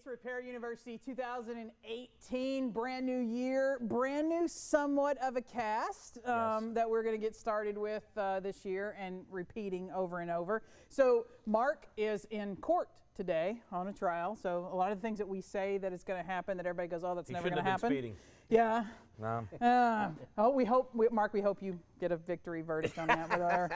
Repair University 2018, brand new year, brand new somewhat of a cast that we're going to get started with this year and repeating over and over. So Mark is in court today on a trial. So a lot of the things that we say that it's going to happen that everybody goes, oh, that's never going to happen. Speeding. Yeah. No. Mark, we hope you get a victory verdict on that with our.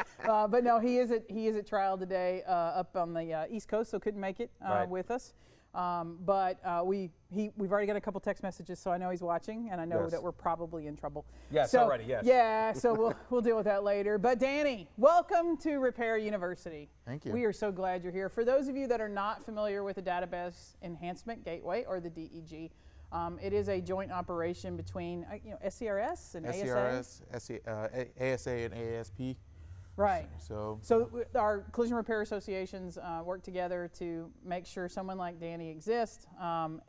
But no, he is at trial today up on the East Coast, so couldn't make it with us. We've already got a couple text messages, so I know he's watching, and I know that we're probably in trouble. Yes, already, yes. Yeah, so we'll deal with that later. But Danny, welcome to Repair University. Thank you. We are so glad you're here. For those of you that are not familiar with the Database Enhancement Gateway, or the DEG, it is a joint operation between SCRS and ASA and ASP. Right. So our collision repair associations work together to make sure someone like Danny exists,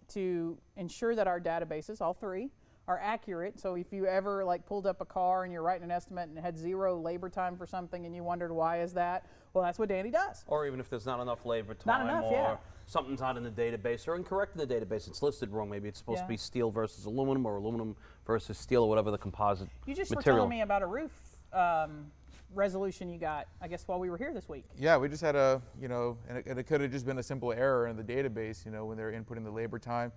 to ensure that our databases, all three, are accurate. So if you ever pulled up a car and you're writing an estimate and it had 0 labor time for something and you wondered why is that, well, that's what Danny does. Or even if there's not enough labor time, or something's not in the database or incorrect in the database, it's listed wrong. Maybe it's supposed to be steel versus aluminum, or aluminum versus steel, or whatever the composite material. You just were telling me about a roof resolution you got, I guess, while we were here this week. Yeah, we just had and it could have just been a simple error in the database, when they're inputting the labor time.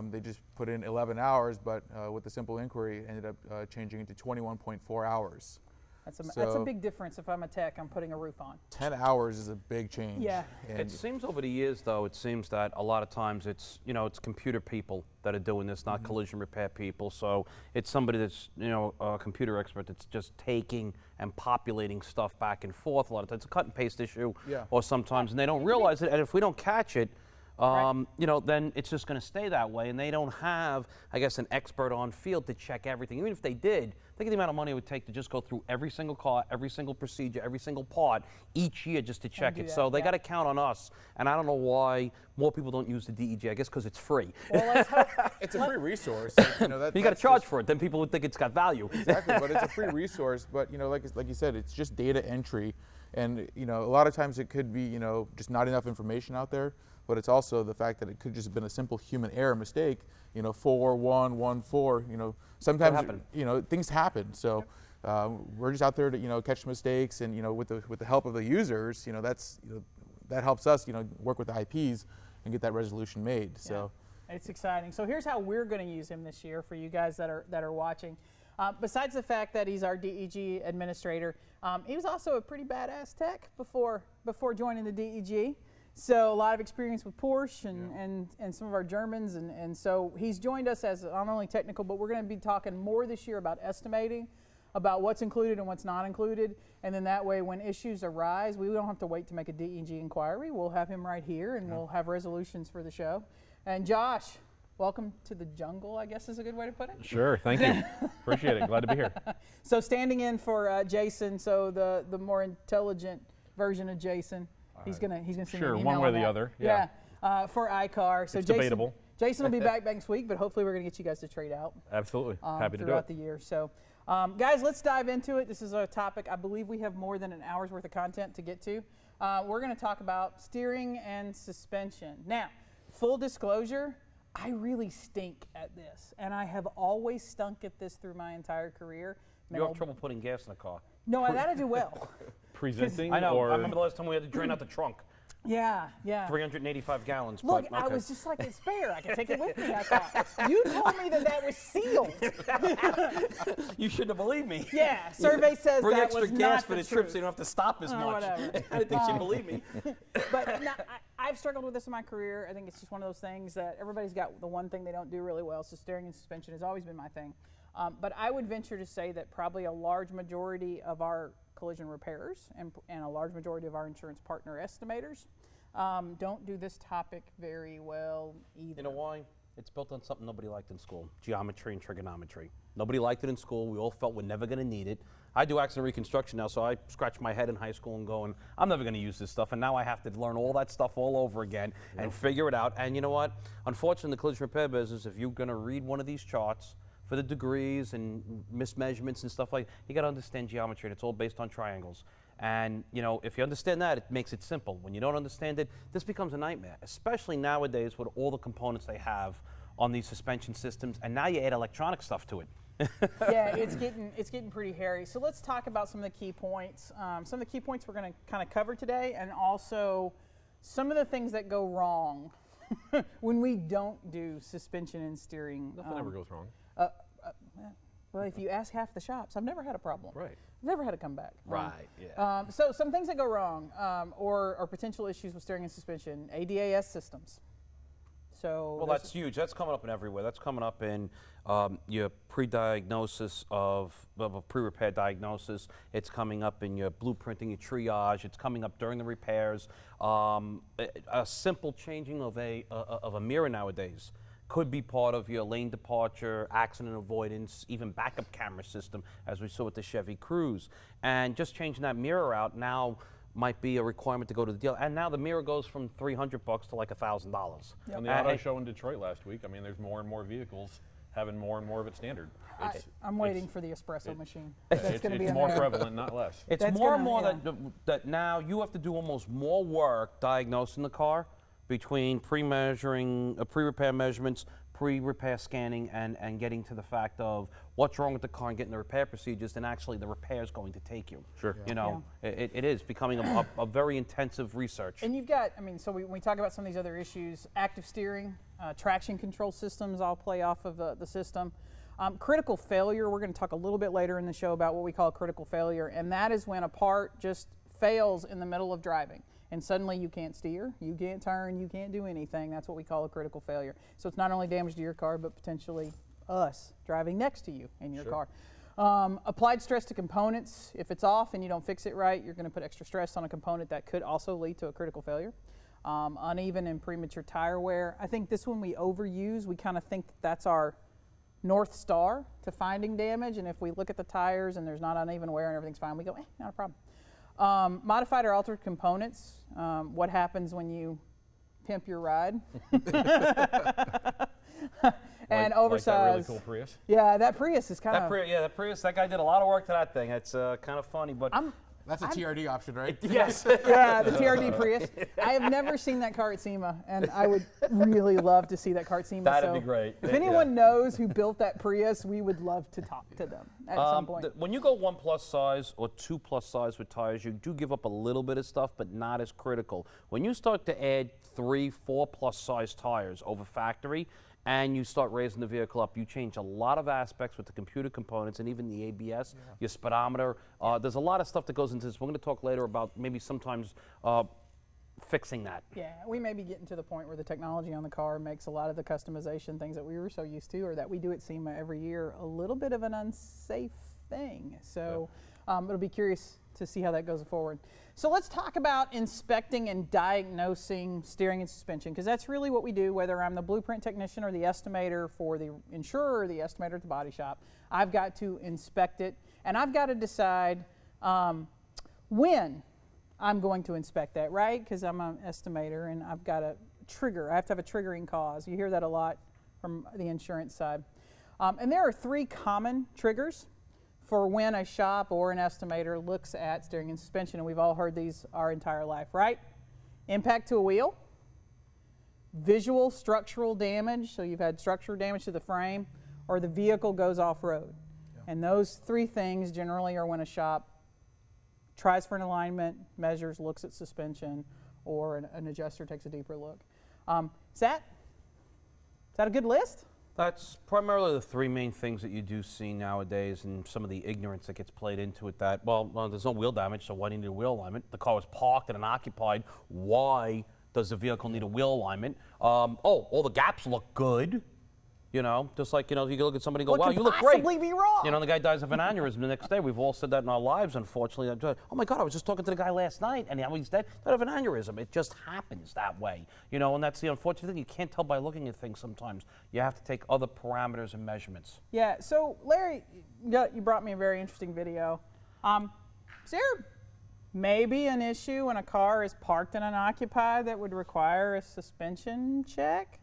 They just put in 11 hours, but with the simple inquiry, it ended up changing into 21.4 hours. That's a big difference. If I'm a tech, I'm putting a roof on. 10 hours is a big change. Yeah. And it seems over the years, though, it seems that a lot of times it's computer people that are doing this, not collision repair people. So it's somebody that's, a computer expert that's just taking and populating stuff back and forth. A lot of times it's a cut and paste issue, or sometimes, and they don't realize it. And if we don't catch it, then it's just going to stay that way, and they don't have, I guess, an expert on field to check everything. Even if they did, think of the amount of money it would take to just go through every single car, every single procedure, every single part each year just to check it. So they got to count on us, and I don't know why more people don't use the DEG. I guess because it's free. Well, let's hope. It's a free resource. You got to charge for it. Then people would think it's got value. Exactly, but it's a free resource. But like you said, it's just data entry, and a lot of times it could be just not enough information out there. But it's also the fact that it could just have been a simple human error mistake, 4-1-1-4, sometimes, things happen. So we're just out there to, catch mistakes, and, with the help of the users, that helps us, work with the IPs and get that resolution made. Yeah. So it's exciting. So here's how we're going to use him this year for you guys that are watching. Besides the fact that he's our DEG administrator, he was also a pretty badass tech before joining the DEG. So a lot of experience with Porsche and some of our Germans, and so he's joined us as not only technical, but we're going to be talking more this year about estimating, about what's included and what's not included, and then that way when issues arise, we don't have to wait to make a DEG inquiry. We'll have him right here, and we'll have resolutions for the show. And Josh, welcome to the jungle, I guess is a good way to put it. Sure, thank you. Appreciate it, glad to be here. So standing in for Jason, so the more intelligent version of Jason. He's gonna send me an email one way or the that. other. For iCar. So it's Jason, debatable. Jason will be back next week, but hopefully we're gonna get you guys to trade out. Absolutely, happy to do it. Throughout the year. So, guys, let's dive into it. This is a topic I believe we have more than an hour's worth of content to get to. We're gonna talk about steering and suspension. Now, full disclosure, I really stink at this, and I have always stunk at this through my entire career. You have trouble putting gas in a car. No, I gotta do well. Presenting, I know. or I remember the last time we had to drain out the trunk. Yeah. 385 gallons. Look, but, okay. I was just like, it's spare. I can take it with me. I thought. You told me that was sealed. You shouldn't have believed me. Yeah, survey says Bring that extra was gas not for the truth. trip so you don't have to stop as much. Whatever. I didn't think she'd believe me. But no, I've struggled with this in my career. I think it's just one of those things that everybody's got the one thing they don't do really well. So steering and suspension has always been my thing. But I would venture to say that probably a large majority of our collision repairers and a large majority of our insurance partner estimators don't do this topic very well either. You know why? It's built on something nobody liked in school, geometry and trigonometry. Nobody liked it in school. We all felt we're never going to need it. I do accident reconstruction now, so I scratch my head in high school and going, I'm never going to use this stuff, and now I have to learn all that stuff all over again and figure it out. And you know what? Unfortunately, in the collision repair business, if you're going to read one of these charts for the degrees and mismeasurements and stuff like that, you got to understand geometry, and it's all based on triangles. And if you understand that, it makes it simple. When you don't understand it, this becomes a nightmare, especially nowadays with all the components they have on these suspension systems, and now you add electronic stuff to it. Yeah, it's getting pretty hairy. So let's talk about some of the key points. Some of the key points we're going to kind of cover today, and also some of the things that go wrong when we don't do suspension and steering. Nothing ever goes wrong. Well, if you ask half the shops, I've never had a problem. Right. I've never had it come back. Right, yeah. So some things that go wrong, or potential issues with steering and suspension, ADAS systems. So Well, that's huge. That's coming up in everywhere. That's coming up in your pre-diagnosis of a pre-repair diagnosis. It's coming up in your blueprinting, your triage. It's coming up during the repairs. A simple changing of a mirror nowadays could be part of your lane departure, accident avoidance, even backup camera system, as we saw with the Chevy Cruze. And just changing that mirror out now might be a requirement to go to the dealer. And now the mirror goes from $300 to like $1,000. On the auto show in Detroit last week, I mean, there's more and more vehicles having more and more of it standard. I'm waiting for the espresso machine. It's more prevalent, not less. It's more and more that now you have to do almost more work diagnosing the car between pre-measuring, pre-repair measurements, pre-repair scanning, and getting to the fact of what's wrong with the car and getting the repair procedures, and actually the repair is going to take you. Sure. It is becoming a very intensive research. And you've got, so when we talk about some of these other issues, active steering, traction control systems all play off of the system. Critical failure, we're going to talk a little bit later in the show about what we call critical failure, and that is when a part just fails in the middle of driving. And suddenly you can't steer, you can't turn, you can't do anything. That's what we call a critical failure. So it's not only damage to your car, but potentially us driving next to you in your car. Applied stress to components. If it's off and you don't fix it right, you're going to put extra stress on a component that could also lead to a critical failure. Uneven and premature tire wear. I think this one we overuse. We kind of think that's our North Star to finding damage. And if we look at the tires and there's not uneven wear and everything's fine, we go, not a problem. Modified or altered components, what happens when you pimp your ride? And oversized. Like that really cool Prius? Yeah, that Prius is kind of. That Prius, that guy did a lot of work to that thing. It's kind of funny, but. That's a TRD option, right? Yes. Yeah, the TRD Prius. I have never seen that car at SEMA, and I would really love to see that car at SEMA. That'd be great. If anyone knows who built that Prius, we would love to talk to them at some point. When you go 1+ size or 2+ size with tires, you do give up a little bit of stuff, but not as critical. When you start to add 3, 4+ size tires over factory, and you start raising the vehicle up, you change a lot of aspects with the computer components and even the ABS, your speedometer. There's a lot of stuff that goes into this. We're going to talk later about maybe sometimes fixing that. Yeah, we may be getting to the point where the technology on the car makes a lot of the customization things that we were so used to, or that we do at SEMA every year, a little bit of an unsafe thing. So it'll be curious to see how that goes forward. So let's talk about inspecting and diagnosing steering and suspension, because that's really what we do, whether I'm the blueprint technician or the estimator for the insurer or the estimator at the body shop. I've got to inspect it, and I've got to decide when I'm going to inspect that, right? Because I'm an estimator, and I've got a trigger. I have to have a triggering cause. You hear that a lot from the insurance side. And there are 3 common triggers for when a shop or an estimator looks at steering and suspension, and we've all heard these our entire life, right? Impact to a wheel, visual structural damage, so you've had structural damage to the frame, or the vehicle goes off-road. And those 3 things generally are when a shop tries for an alignment, measures, looks at suspension, or an adjuster takes a deeper look. Is that a good list? That's primarily the 3 main things that you do see nowadays, and some of the ignorance that gets played into it. That, well, there's no wheel damage, so why do you need a wheel alignment? The car was parked and unoccupied. Why does the vehicle need a wheel alignment? All the gaps look good. Just like, you can look at somebody and go, wow, you look great. What could possibly be wrong? The guy dies of an aneurysm the next day. We've all said that in our lives, unfortunately. Oh my God, I was just talking to the guy last night, and now he's dead. Died of an aneurysm. It just happens that way. And that's the unfortunate thing. You can't tell by looking at things sometimes. You have to take other parameters and measurements. Yeah, so Larry, you brought me a very interesting video. Is there maybe an issue when a car is parked and unoccupied that would require a suspension check?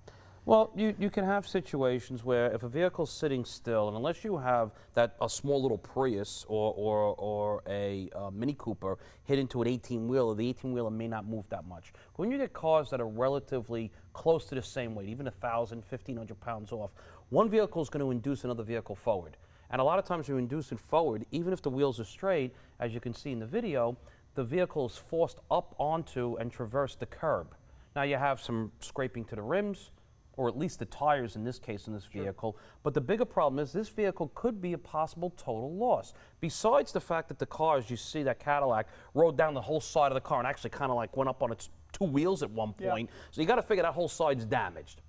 Well, you can have situations where if a vehicle's sitting still, and unless you have a small little Prius or a Mini Cooper hit into an 18-wheeler, the 18-wheeler may not move that much. But when you get cars that are relatively close to the same weight, even 1,000, 1,500 pounds off, one vehicle is going to induce another vehicle forward. And a lot of times you induce it forward, even if the wheels are straight, as you can see in the video, the vehicle is forced up onto and traverse the curb. Now you have some scraping to the rims, or at least the tires in this case in this vehicle, but the bigger problem is this vehicle could be a possible total loss. Besides the fact that the car, as you see, that Cadillac, rode down the whole side of the car and actually kind of like went up on its two wheels at one point, so you got to figure that whole side's damaged.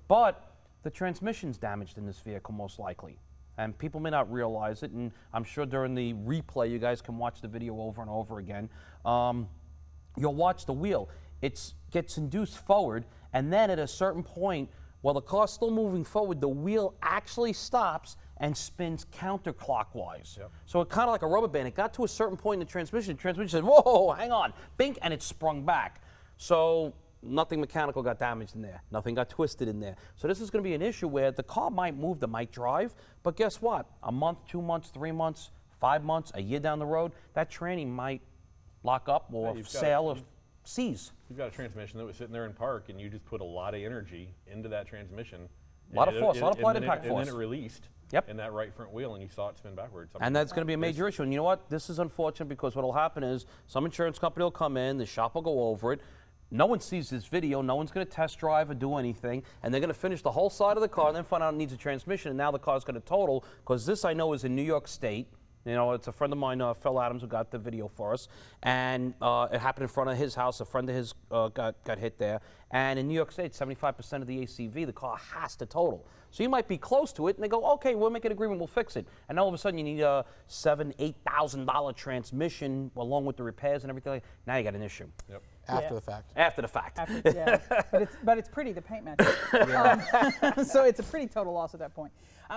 But the transmission's damaged in this vehicle most likely. And people may not realize it, and I'm sure during the replay you guys can watch the video over and over again. You'll watch the wheel. It gets induced forward, and then at a certain point, while the car's still moving forward, the wheel actually stops and spins counterclockwise. So it kind of like a rubber band. It got to a certain point in the transmission said, whoa, hang on, bink, and it sprung back. So nothing mechanical got damaged in there. Nothing got twisted in there. So this is going to be an issue where the car might move, the might drive, but guess what? A month, 2 months, 3 months, 5 months, a year down the road, that tranny might lock up or sail or seize. You've got a transmission that was sitting there in park, and you just put a lot of energy into that transmission. A lot of force, a lot of applied impact force. And then it released in that right front wheel, and you saw it spin backwards. And that's going to be a major issue. And you know what? This is unfortunate because what will happen is some insurance company will come in, the shop will go over it. No one sees this video, no one's going to test drive or do anything, and they're going to finish the whole side of the car and then find out it needs a transmission, and now the car's going to total, because this I know is in New York State. You know, it's a friend of mine, Phil Adams, who got the video for us, and it happened in front of his house. A friend of his got hit there, and in New York State, 75% of the ACV, the car has to total. So you might be close to it, and they go, okay, we'll make an agreement, we'll fix it. And all of a sudden, you need a $7,000, $8,000 transmission along with the repairs and everything. Now you got an issue. After the fact. After the fact. But it's pretty, the paint match. So it's a pretty total loss at that point.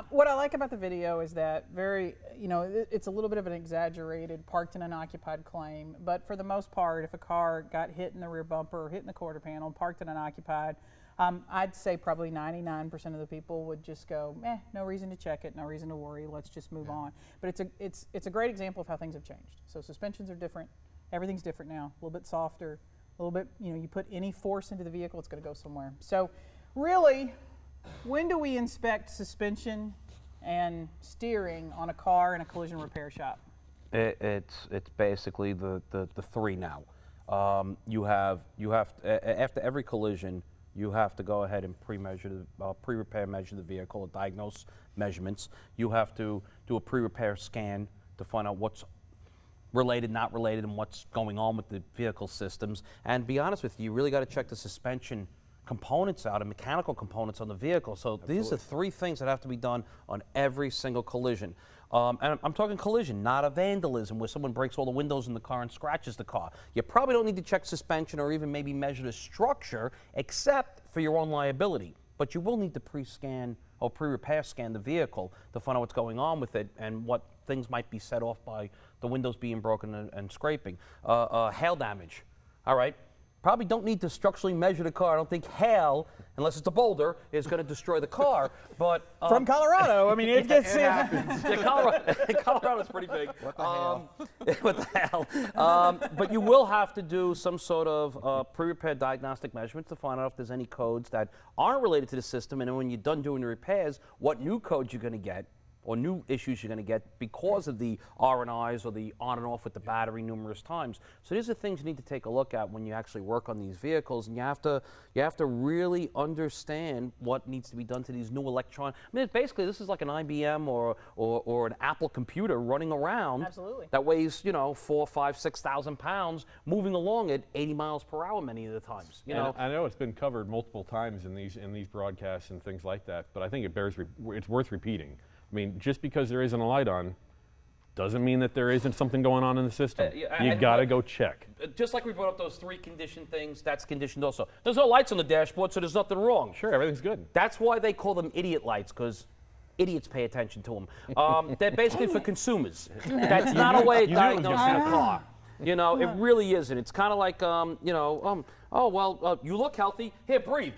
What I like about the video is that it's a little bit of an exaggerated parked and unoccupied claim, but for the most part, if a car got hit in the rear bumper or hit in the quarter panel, parked and unoccupied, I'd say probably 99% of the people would just go, no reason to check it, no reason to worry, let's just move on. But it's a great example of how things have changed. So suspensions are different, everything's different now, a little bit softer, a little bit, you put any force into the vehicle, it's going to go somewhere. So really, when do we inspect suspension and steering on a car in a collision repair shop? It's basically the three now. You have after every collision, you have to go ahead and pre-repair measure the vehicle, or diagnose measurements. You have to do a pre-repair scan to find out what's related, not related, and what's going on with the vehicle systems. And be honest with you, you really got to check the suspension components out and mechanical components on the vehicle. So these are three things that have to be done on every single collision. And I'm talking collision, not a vandalism where someone breaks all the windows in the car and scratches the car. You probably don't need to check suspension or even maybe measure the structure except for your own liability. But you will need to pre-scan or pre-repair scan the vehicle to find out what's going on with it and what things might be set off by the windows being broken and scraping. Hail damage, all right? Probably don't need to structurally measure the car. I don't think hail, unless it's a boulder, is going to destroy the car. But from Colorado, I mean, it gets Colorado's pretty big. What the hell? What the hell? But you will have to do some sort of pre-repair diagnostic measurements to find out if there's any codes that aren't related to the system, and then when you're done doing the repairs, what new codes you're going to get, or new issues you're going to get because of the R&Is or the on and off with the battery numerous times. So these are things you need to take a look at when you actually work on these vehicles, and you have to really understand what needs to be done to these new electronic. I mean, basically, this is like an IBM or an Apple computer running around. Absolutely. That weighs 4, 5, 6,000 pounds, moving along at 80 miles per hour many of the times. I know it's been covered multiple times in these broadcasts and things like that, but I think it's worth repeating. I mean, just because there isn't a light on doesn't mean that there isn't something going on in the system. You gotta go check. Just like we brought up those 3 conditioned things, that's conditioned also. There's no lights on the dashboard, so there's nothing wrong. Sure, everything's good. That's why they call them idiot lights, because idiots pay attention to them. They're basically for consumers. That's not a way of diagnosing a car. It really isn't. It's kind of like, Oh, well, you look healthy. Here, breathe.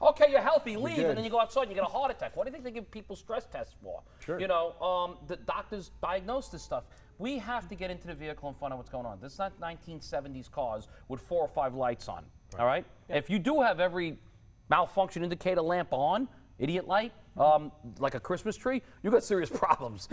Okay, you're healthy, leave. good. And then you go outside and you get a heart attack. What do you think they give people stress tests for? Sure. You know, the doctors diagnose this stuff. We have to get into the vehicle and find out what's going on. This is not 1970s cars with 4 or 5 lights on, all right? If you do have every malfunction indicator lamp on, idiot light, like a Christmas tree, you got serious problems.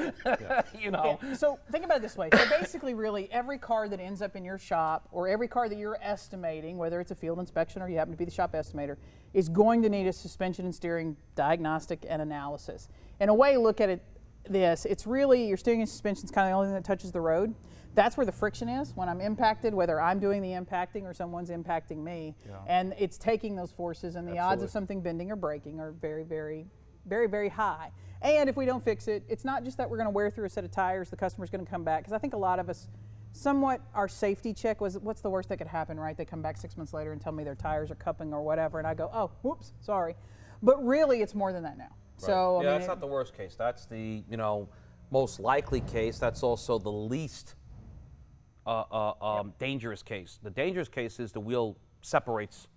You know. Yeah, so think about it this way. So basically, really, every car that ends up in your shop, or every car that you're estimating, whether it's a field inspection or you happen to be the shop estimator, is going to need a suspension and steering diagnostic and analysis. In a way, look at it it's really, your steering and suspension is kind of the only thing that touches the road. That's where the friction is when I'm impacted, whether I'm doing the impacting or someone's impacting me. Yeah. And it's taking those forces, and the odds Absolutely. of something bending or breaking are very, very, very, very high. And if we don't fix it, it's not just that we're going to wear through a set of tires, the customer's going to come back. Because I think a lot of us, somewhat our safety check was, what's the worst that could happen, right? They come back 6 months later and tell me their tires are cupping or whatever, and I go, oh, whoops, sorry. But really, it's more than that now. So, yeah, I mean, that's not the worst case. That's the, you know, most likely case. That's also the least dangerous case. The dangerous case is the wheel separates,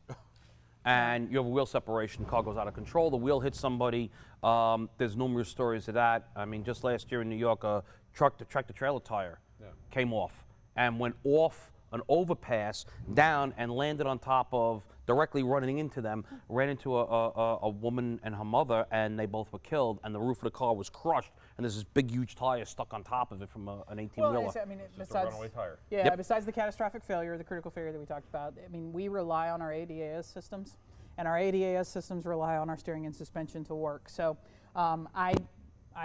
and you have a wheel separation. The car goes out of control. The wheel hits somebody. There's numerous stories of that. I mean, just last year in New York, a tractor-trailer tire came off and went off an overpass down and landed on top of, directly running into them, ran into a woman and her mother, and they both were killed, and the roof of the car was crushed, and there's this big, huge tire stuck on top of it from an 18-wheeler. Well, I mean, Just a besides, runaway tire. yeah, Yep. besides the catastrophic failure, the critical failure that we talked about, I mean, we rely on our ADAS systems, and our ADAS systems rely on our steering and suspension to work. So I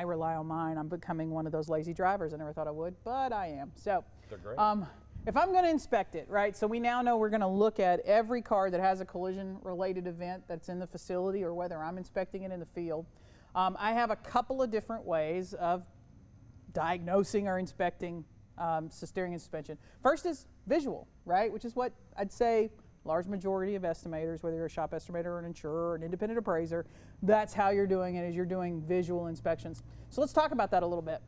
rely on mine. I'm becoming one of those lazy drivers. I never thought I would, but I am. So They're great. if I'm going to inspect it, right, so we now know we're going to look at every car that has a collision-related event that's in the facility, or whether I'm inspecting it in the field. I have a couple of different ways of diagnosing or inspecting steering and suspension. First is visual, right, which is what I'd say large majority of estimators, whether you're a shop estimator or an insurer or an independent appraiser, that's how you're doing it, is you're doing visual inspections. So let's talk about that a little bit.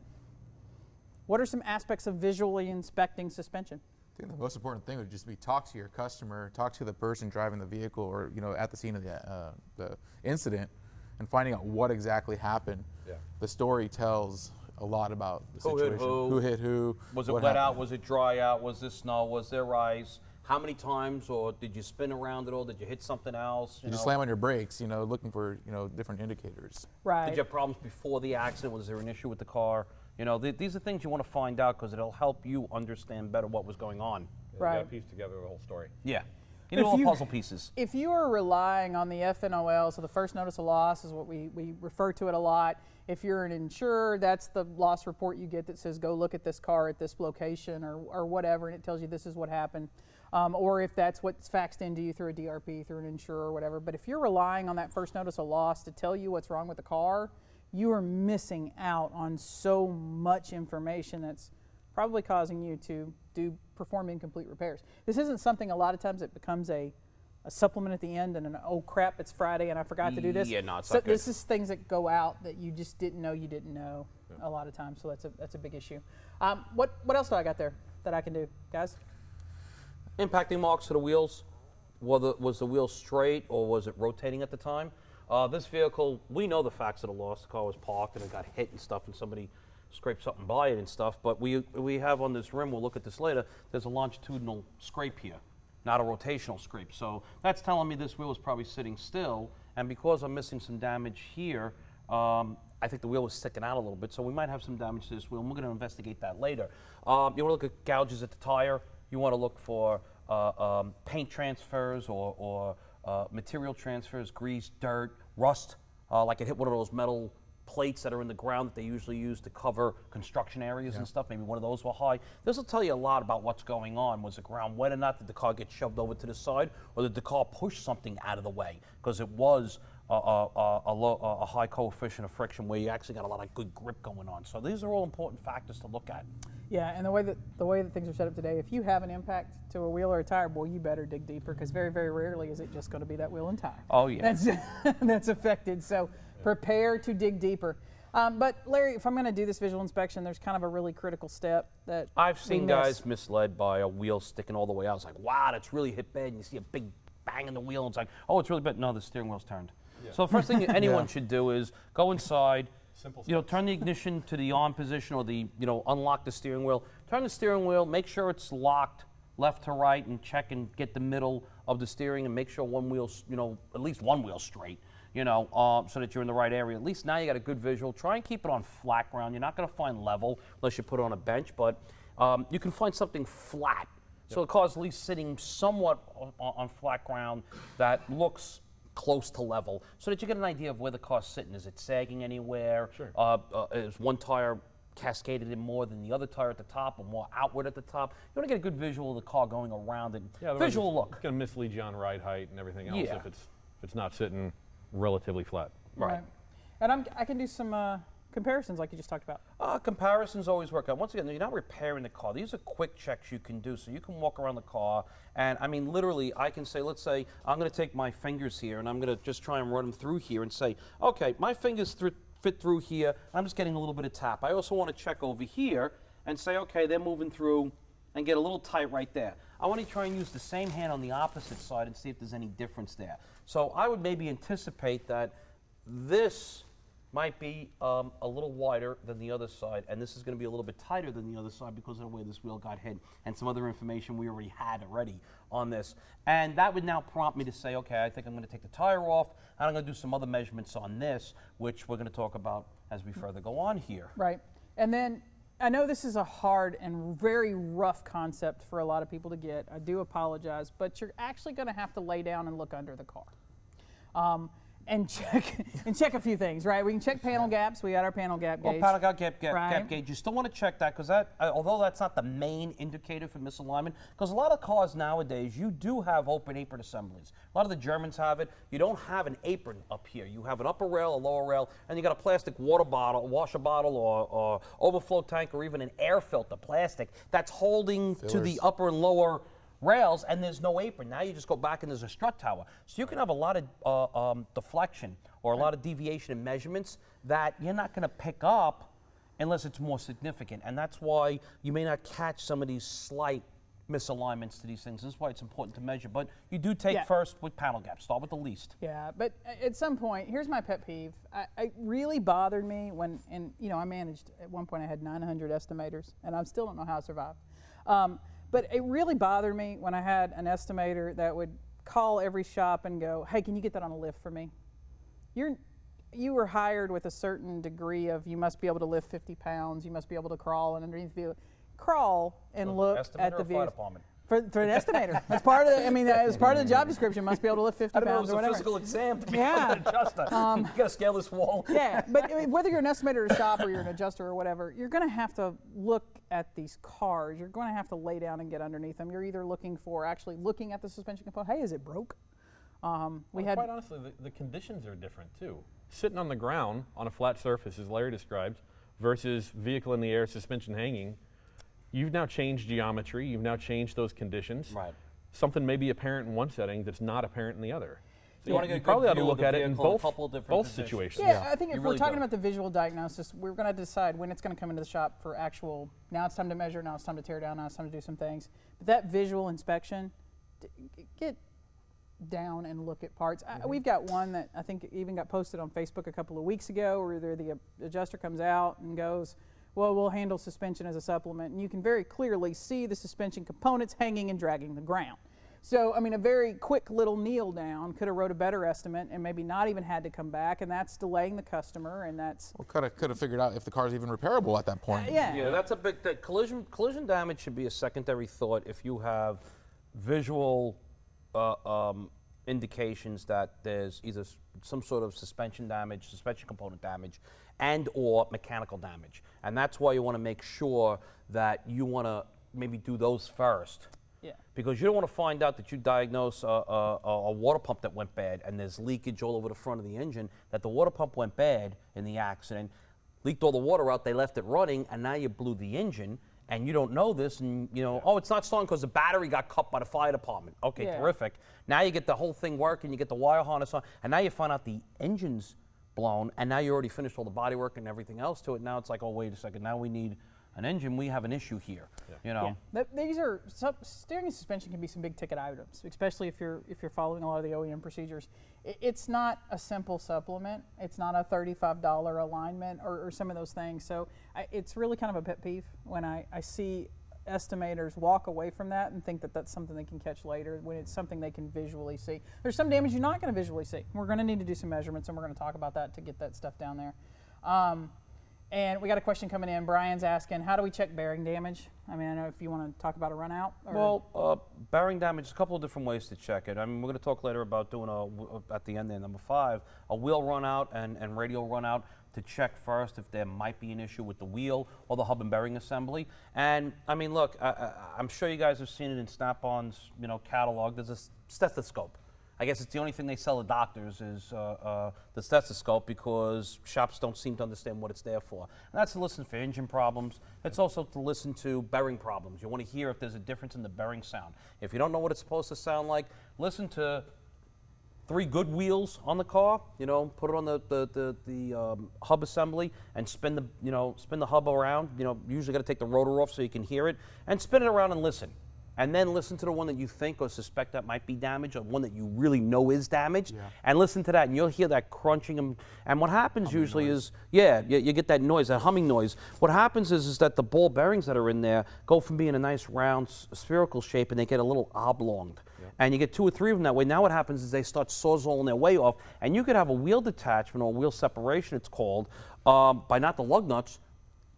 What are some aspects of visually inspecting suspension? I think the most important thing would just be talk to your customer, talk to the person driving the vehicle, or at the scene of the incident, and finding out what exactly happened. Yeah. The story tells a lot about the Who hit situation. who? Who hit who? Was it what wet happened. out? Was it dry out? Was there snow? Was there ice? How many times, or did you spin around at all? Did you hit something else? You just slam on your brakes, looking for different indicators. Right. Did you have problems before the accident? Was there an issue with the car? These are things you want to find out, because it'll help you understand better what was going on. You Right. got to piece together the whole story. Yeah. You need all the puzzle pieces. If you are relying on the FNOL, so the first notice of loss is what we refer to it a lot. If you're an insurer, that's the loss report you get that says go look at this car at this location or whatever, and it tells you this is what happened. Or if that's what's faxed into you through a DRP, through an insurer or whatever. But if you're relying on that first notice of loss to tell you what's wrong with the car, you are missing out on so much information that's probably causing you to perform incomplete repairs. This isn't something, a lot of times it becomes a supplement at the end, and an oh crap, it's Friday and I forgot to do this. Yeah, no, it's so not good. this is things that go out that you just didn't know you didn't know a lot of times, so that's a big issue. What else do I got there that I can do, guys? Impacting marks to the wheels. Was the wheel straight, or was it rotating at the time? This vehicle, we know the facts of the loss. The car was parked and it got hit and stuff, and somebody scraped something by it and stuff. But we have on this rim, we'll look at this later, there's a longitudinal scrape here, not a rotational scrape. So that's telling me this wheel is probably sitting still, and because I'm missing some damage here, I think the wheel was sticking out a little bit, so we might have some damage to this wheel, and we're going to investigate that later. You want to look at gouges at the tire. You want to look for paint transfers or material transfers, grease, dirt, rust, like it hit one of those metal plates that are in the ground that they usually use to cover construction areas and stuff. Maybe one of those were high. This will tell you a lot about what's going on. Was the ground wet or not? Did the car get shoved over to the side, or did the car push something out of the way? Because it was a high coefficient of friction where you actually got a lot of good grip going on. So these are all important factors to look at. Yeah, and the way that things are set up today, if you have an impact to a wheel or a tire, boy, you better dig deeper, because very, very rarely is it just going to be that wheel and tire. Oh, yeah. That's affected. So prepare to dig deeper. But Larry, if I'm going to do this visual inspection, there's kind of a really critical step that I've we seen miss. guys misled by a wheel sticking all the way out. It's like, wow, that's really hit bad. And you see a big bang in the wheel, and it's like, oh, it's really bad. No, the steering wheel's turned. So the first thing anyone should do is go inside, turn the ignition to the on position, or the, unlock the steering wheel. Turn the steering wheel, make sure it's locked left to right, and check and get the middle of the steering, and make sure one wheel's, at least one wheel's straight. So that you're in the right area. At least now you got a good visual. Try and keep it on flat ground. You're not going to find level unless you put it on a bench, but you can find something flat. So the car's at least sitting somewhat on flat ground that looks close to level, so that you get an idea of where the car's sitting. Is it sagging anywhere? Sure. Is one tire cascaded in more than the other tire at the top, or more outward at the top? You want to get a good visual of the car going around, and visual look. It's going to mislead you on ride height and everything else Yeah. if it's not sitting relatively flat. Right. And I can do some comparisons like you just talked about. Comparisons always work out. Once again, you're not repairing the car. These are quick checks you can do. So you can walk around the car, and I mean, literally, I can say, let's say, I'm going to take my fingers here, and I'm going to just try and run them through here and say, okay, my fingers fit through here. I'm just getting a little bit of tap. I also want to check over here and say, okay, they're moving through, and get a little tight right there. I want to try and use the same hand on the opposite side and see if there's any difference there. So I would maybe anticipate that this might be a little wider than the other side, and this is going to be a little bit tighter than the other side because of the way this wheel got hit, and some other information we already had on this. And that would now prompt me to say, okay, I think I'm going to take the tire off, and I'm going to do some other measurements on this, which we're going to talk about as we further go on here. Right. And then I know this is a hard and very rough concept for a lot of people to get. I do apologize, but you're actually going to have to lay down and look under the car. And check a few things, right? We can check panel gaps. We got our panel gap gauge. Well, panel gap Right. gauge, you still want to check that, because that, although that's not the main indicator for misalignment, because a lot of cars nowadays, you do have open apron assemblies. A lot of the Germans have it. You don't have an apron up here. You have an upper rail, a lower rail, and you got a plastic water bottle, washer bottle, or overflow tank, or even an air filter, plastic, that's holding to the upper and lower rails, and there's no apron. Now you just go back and there's a strut tower. So you can have a lot of deflection or a lot of deviation in measurements that you're not going to pick up unless it's more significant. And that's why you may not catch some of these slight misalignments to these things. This is why it's important to measure. But you do take first with panel gaps. Start with the least. Yeah, but at some point, here's my pet peeve. It really bothered me when, I managed, at one point I had 900 estimators, and I still don't know how I survived. But it really bothered me when I had an estimator that would call every shop and go, hey, can you get that on a lift for me? You were hired with a certain degree of, you must be able to lift 50 pounds, you must be able to crawl and underneath the vehicle. Crawl and look at the vehicle. For an estimator. That's part of as part of the job description, must be able to lift 50 pounds or whatever. I don't know, it was a physical exam to be an adjuster. You got to scale this wall. Yeah, but whether you're an estimator at a shop or you're an adjuster or whatever, you're going to have to look at these cars. You're going to have to lay down and get underneath them. You're either looking at the suspension component. Hey, is it broke? Quite honestly, the conditions are different too. Sitting on the ground on a flat surface, as Larry described, versus vehicle in the air, suspension hanging, you've now changed geometry, you've now changed those conditions. Right. Something may be apparent in one setting that's not apparent in the other. So you want to get a probably good ought to view look of the at it in vehicle in a couple of different both positions. situations. Yeah, I think if You we're really talking do. about the visual diagnosis, we're going to decide when it's going to come into the shop for actual, now it's time to measure, now it's time to tear down, now it's time to do some things. But that visual inspection, get down and look at parts. We've got one that I think even got posted on Facebook a couple of weeks ago, where the adjuster comes out and goes, well, we'll handle suspension as a supplement. And you can very clearly see the suspension components hanging and dragging the ground. So, a very quick little kneel down could have wrote a better estimate and maybe not even had to come back, and that's delaying the customer, and that's... Well, could have figured out if the car's even repairable at that point. Yeah, that's a big thing. Collision damage should be a secondary thought if you have visual indications that there's either some sort of suspension damage, suspension component damage, and or mechanical damage. And that's why you want to make sure that you want to maybe do those first. Yeah. Because you don't want to find out that you diagnose a water pump that went bad and there's leakage all over the front of the engine, that the water pump went bad in the accident, leaked all the water out, they left it running, and now you blew the engine, and you don't know this, and oh, it's not starting because the battery got cut by the fire department. Okay, terrific. Now you get the whole thing working, you get the wire harness on, and now you find out the engine's blown, and now you already finished all the body work and everything else to it. Now it's like, oh, wait a second, now we need an engine. We have an issue here, you know. These are steering and suspension can be some big ticket items, especially if you're following a lot of the OEM procedures. It's not a simple supplement. It's not a $35 alignment or some of those things. So it's really kind of a pet peeve when I see estimators walk away from that and think that that's something they can catch later when it's something they can visually see. There's some damage you're not going to visually see. We're going to need to do some measurements, and we're going to talk about that to get that stuff down there. And we got a question coming in. Brian's asking, how do we check bearing damage? I mean, I know if you want to talk about a run out. Well, bearing damage, a couple of different ways to check it. I mean, we're going to talk later about doing at the end there, number 5, a wheel run out and radial run out to check first if there might be an issue with the wheel or the hub and bearing assembly. And I mean, look, I'm sure you guys have seen it in Snap-on's, you know, catalog. There's a stethoscope. I guess it's the only thing they sell at doctors is the stethoscope, because shops don't seem to understand what it's there for. And that's to listen for engine problems. It's also to listen to bearing problems. You want to hear if there's a difference in the bearing sound. If you don't know what it's supposed to sound like, listen to 3 good wheels on the car. You know, put it on the hub assembly and spin the hub around. You know, usually got to take the rotor off so you can hear it, and spin it around and listen. And then listen to the one that you think or suspect that might be damaged, or one that you really know is damaged, and listen to that, and you'll hear that crunching. And what happens usually is, you get that noise, that humming noise. What happens is that the ball bearings that are in there go from being a nice round spherical shape, and they get a little oblonged. And you get 2 or 3 of them that way. Now what happens is they start sawzalling their way off, and you could have a wheel detachment, or wheel separation it's called, by not the lug nuts,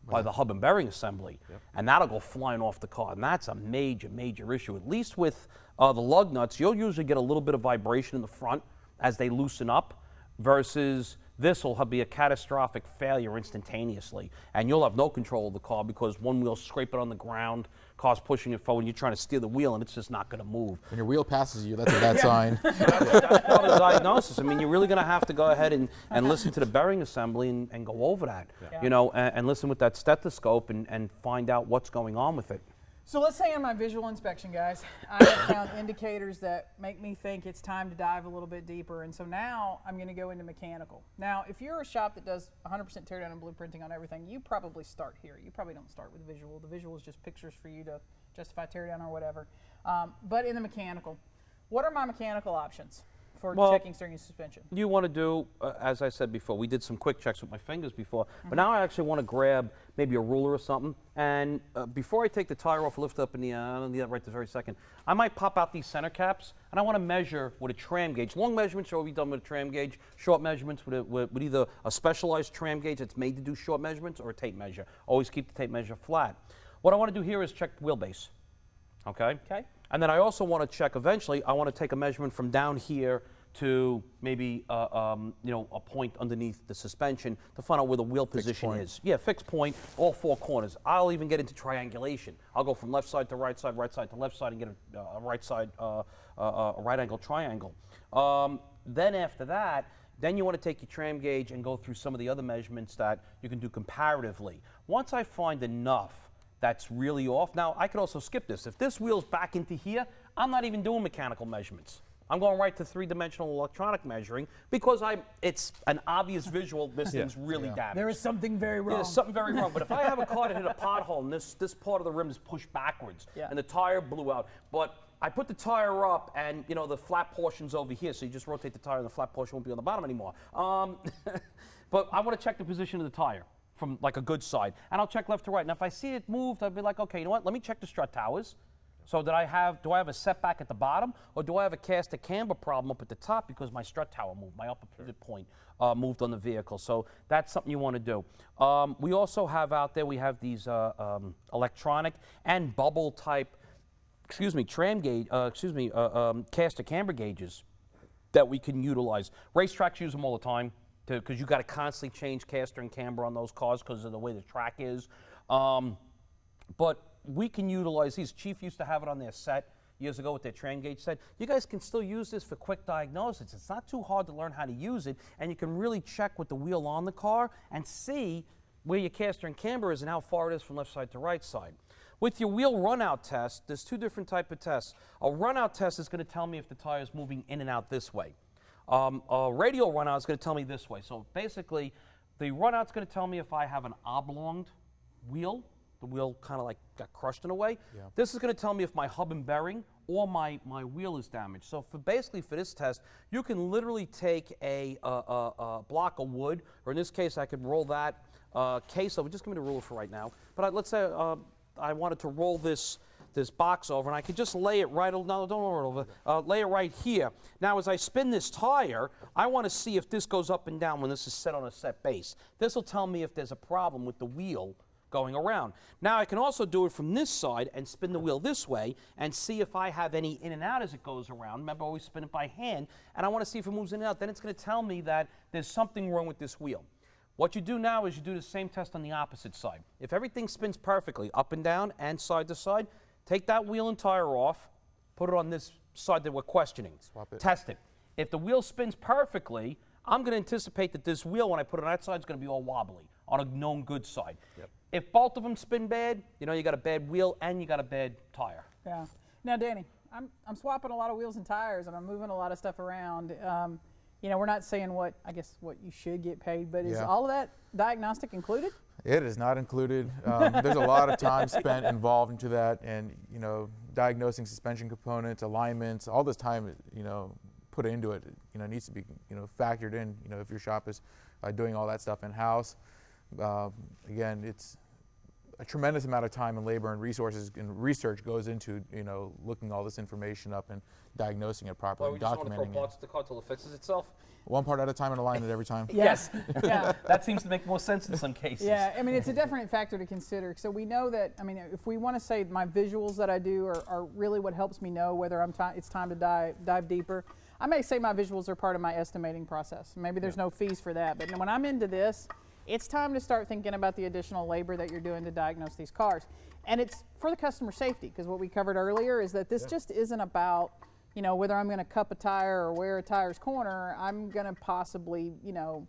by the hub and bearing assembly, and that'll go flying off the car, and that's a major, major issue. At least with the lug nuts, you'll usually get a little bit of vibration in the front as they loosen up, versus this will be a catastrophic failure instantaneously, and you'll have no control of the car because one wheel's scraping on the ground, car's pushing it forward, and you're trying to steer the wheel, and it's just not going to move. When your wheel passes you, that's a bad sign. That's part of the diagnosis. I mean, you're really going to have to go ahead and listen to the bearing assembly and go over that, you know, and listen with that stethoscope and find out what's going on with it. So let's say on my visual inspection, guys, I have found indicators that make me think it's time to dive a little bit deeper. And so now I'm going to go into mechanical. Now, if you're a shop that does 100% teardown and blueprinting on everything, you probably start here. You probably don't start with visual. The visual is just pictures for you to justify teardown or whatever. But in the mechanical, what are my mechanical options for checking steering and suspension? You want to do, as I said before, we did some quick checks with my fingers before, but now I actually want to grab maybe a ruler or something, and before I take the tire off, lift up in the, I don't need that right this very second, I might pop out these center caps, and I want to measure with a tram gauge. Long measurements are always done with a tram gauge, short measurements with either a specialized tram gauge that's made to do short measurements or a tape measure. Always keep the tape measure flat. What I want to do here is check the wheelbase, okay? Okay. And then I also want to check eventually, I want to take a measurement from down here to maybe you know, a point underneath the suspension to find out where the wheel position is. Yeah, fixed point, all 4 corners. I'll even get into triangulation. I'll go from left side to right side to left side, and get a right side, a right angle triangle. Then after that, then you want to take your tram gauge and go through some of the other measurements that you can do comparatively. Once I find enough that's really off, now I could also skip this. If this wheel's back into here, I'm not even doing mechanical measurements. I'm going right to 3-dimensional electronic measuring because it's an obvious visual, this thing's really damaged. There is something very wrong. Yeah, there's something very wrong. But if I have a car that hit a pothole and this part of the rim is pushed backwards and the tire blew out, but I put the tire up and, you know, the flat portion's over here, so you just rotate the tire and the flat portion won't be on the bottom anymore. But I want to check the position of the tire from like a good side, and I'll check left to right. And if I see it moved, I'll be like, okay, you know what? Let me check the strut towers. So do I have a setback at the bottom, or do I have a caster camber problem up at the top because my strut tower moved, my upper pivot point moved on the vehicle? So that's something you want to do. We also have out there, we have these electronic and bubble type, tram gauge, caster camber gauges that we can utilize. Racetracks use them all the time because you got to constantly change caster and camber on those cars because of the way the track is. But we can utilize these. Chief used to have it on their set years ago with their tram gauge set. You guys can still use this for quick diagnosis. It's not too hard to learn how to use it, and you can really check with the wheel on the car and see where your caster and camber is and how far it is from left side to right side. With your wheel run-out test, there's 2 different types of tests. A run-out test is going to tell me if the tire is moving in and out this way. A radial runout is going to tell me this way. So basically, the runout's going to tell me if I have an oblonged wheel, the wheel kind of like got crushed in a way. Yeah. This is going to tell me if my hub and bearing or my wheel is damaged. So basically for this test, you can literally take a block of wood, or in this case, I could roll that case over. Just give me the ruler for right now. But let's say I wanted to roll this box over, and I could just lay it right, no, don't roll it over, lay it right here. Now, as I spin this tire, I want to see if this goes up and down when this is set on a set base. This will tell me if there's a problem with the wheel going around. Now, I can also do it from this side and spin the wheel this way and see if I have any in and out as it goes around. Remember, I always spin it by hand, and I want to see if it moves in and out. Then it's going to tell me that there's something wrong with this wheel. What you do now is you do the same test on the opposite side. If everything spins perfectly, up and down and side to side, take that wheel and tire off, put it on this side that we're questioning. Swap it. Test it. If the wheel spins perfectly, I'm going to anticipate that this wheel, when I put it on that side, is going to be all wobbly on a known good side. Yep. If both of them spin bad, you know you got a bad wheel and you got a bad tire. Yeah. Now, Danny, I'm swapping a lot of wheels and tires, and I'm moving a lot of stuff around. You know, we're not saying what you should get paid, but is all of that diagnostic included? It is not included. There's a lot of time spent involved into that, and you know, diagnosing suspension components, alignments, all this time, you know, put into it, you know, needs to be, you know, factored in. You know, if your shop is doing all that stuff in house, again, it's a tremendous amount of time and labor and resources and research goes into, you know, looking all this information up and diagnosing it properly, Well, we just want to throw documenting parts it. to the car till it fixes itself. One part at a time and align it every time. Yes. Yeah. That seems to make more sense in some cases. Yeah, I mean, it's a definite factor to consider. So we know that, I mean, if we want to say my visuals that I do are really what helps me know whether it's time to dive deeper, I may say my visuals are part of my estimating process. Maybe there's no fees for that, but when I'm into this, it's time to start thinking about the additional labor that you're doing to diagnose these cars. And it's for the customer safety, because what we covered earlier is that this just isn't about, you know, whether I'm going to cup a tire or wear a tire's corner. I'm going to possibly, you know,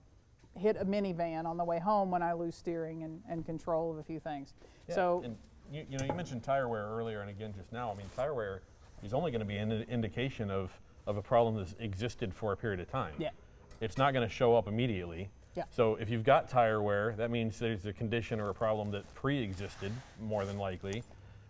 hit a minivan on the way home when I lose steering and control of a few things. Yeah, So, and you know, you mentioned tire wear earlier, and again just now. I mean, tire wear is only going to be an indication of a problem that's existed for a period of time. Yeah. It's not going to show up immediately. Yeah. So if you've got tire wear, that means there's a condition or a problem that pre-existed, more than likely.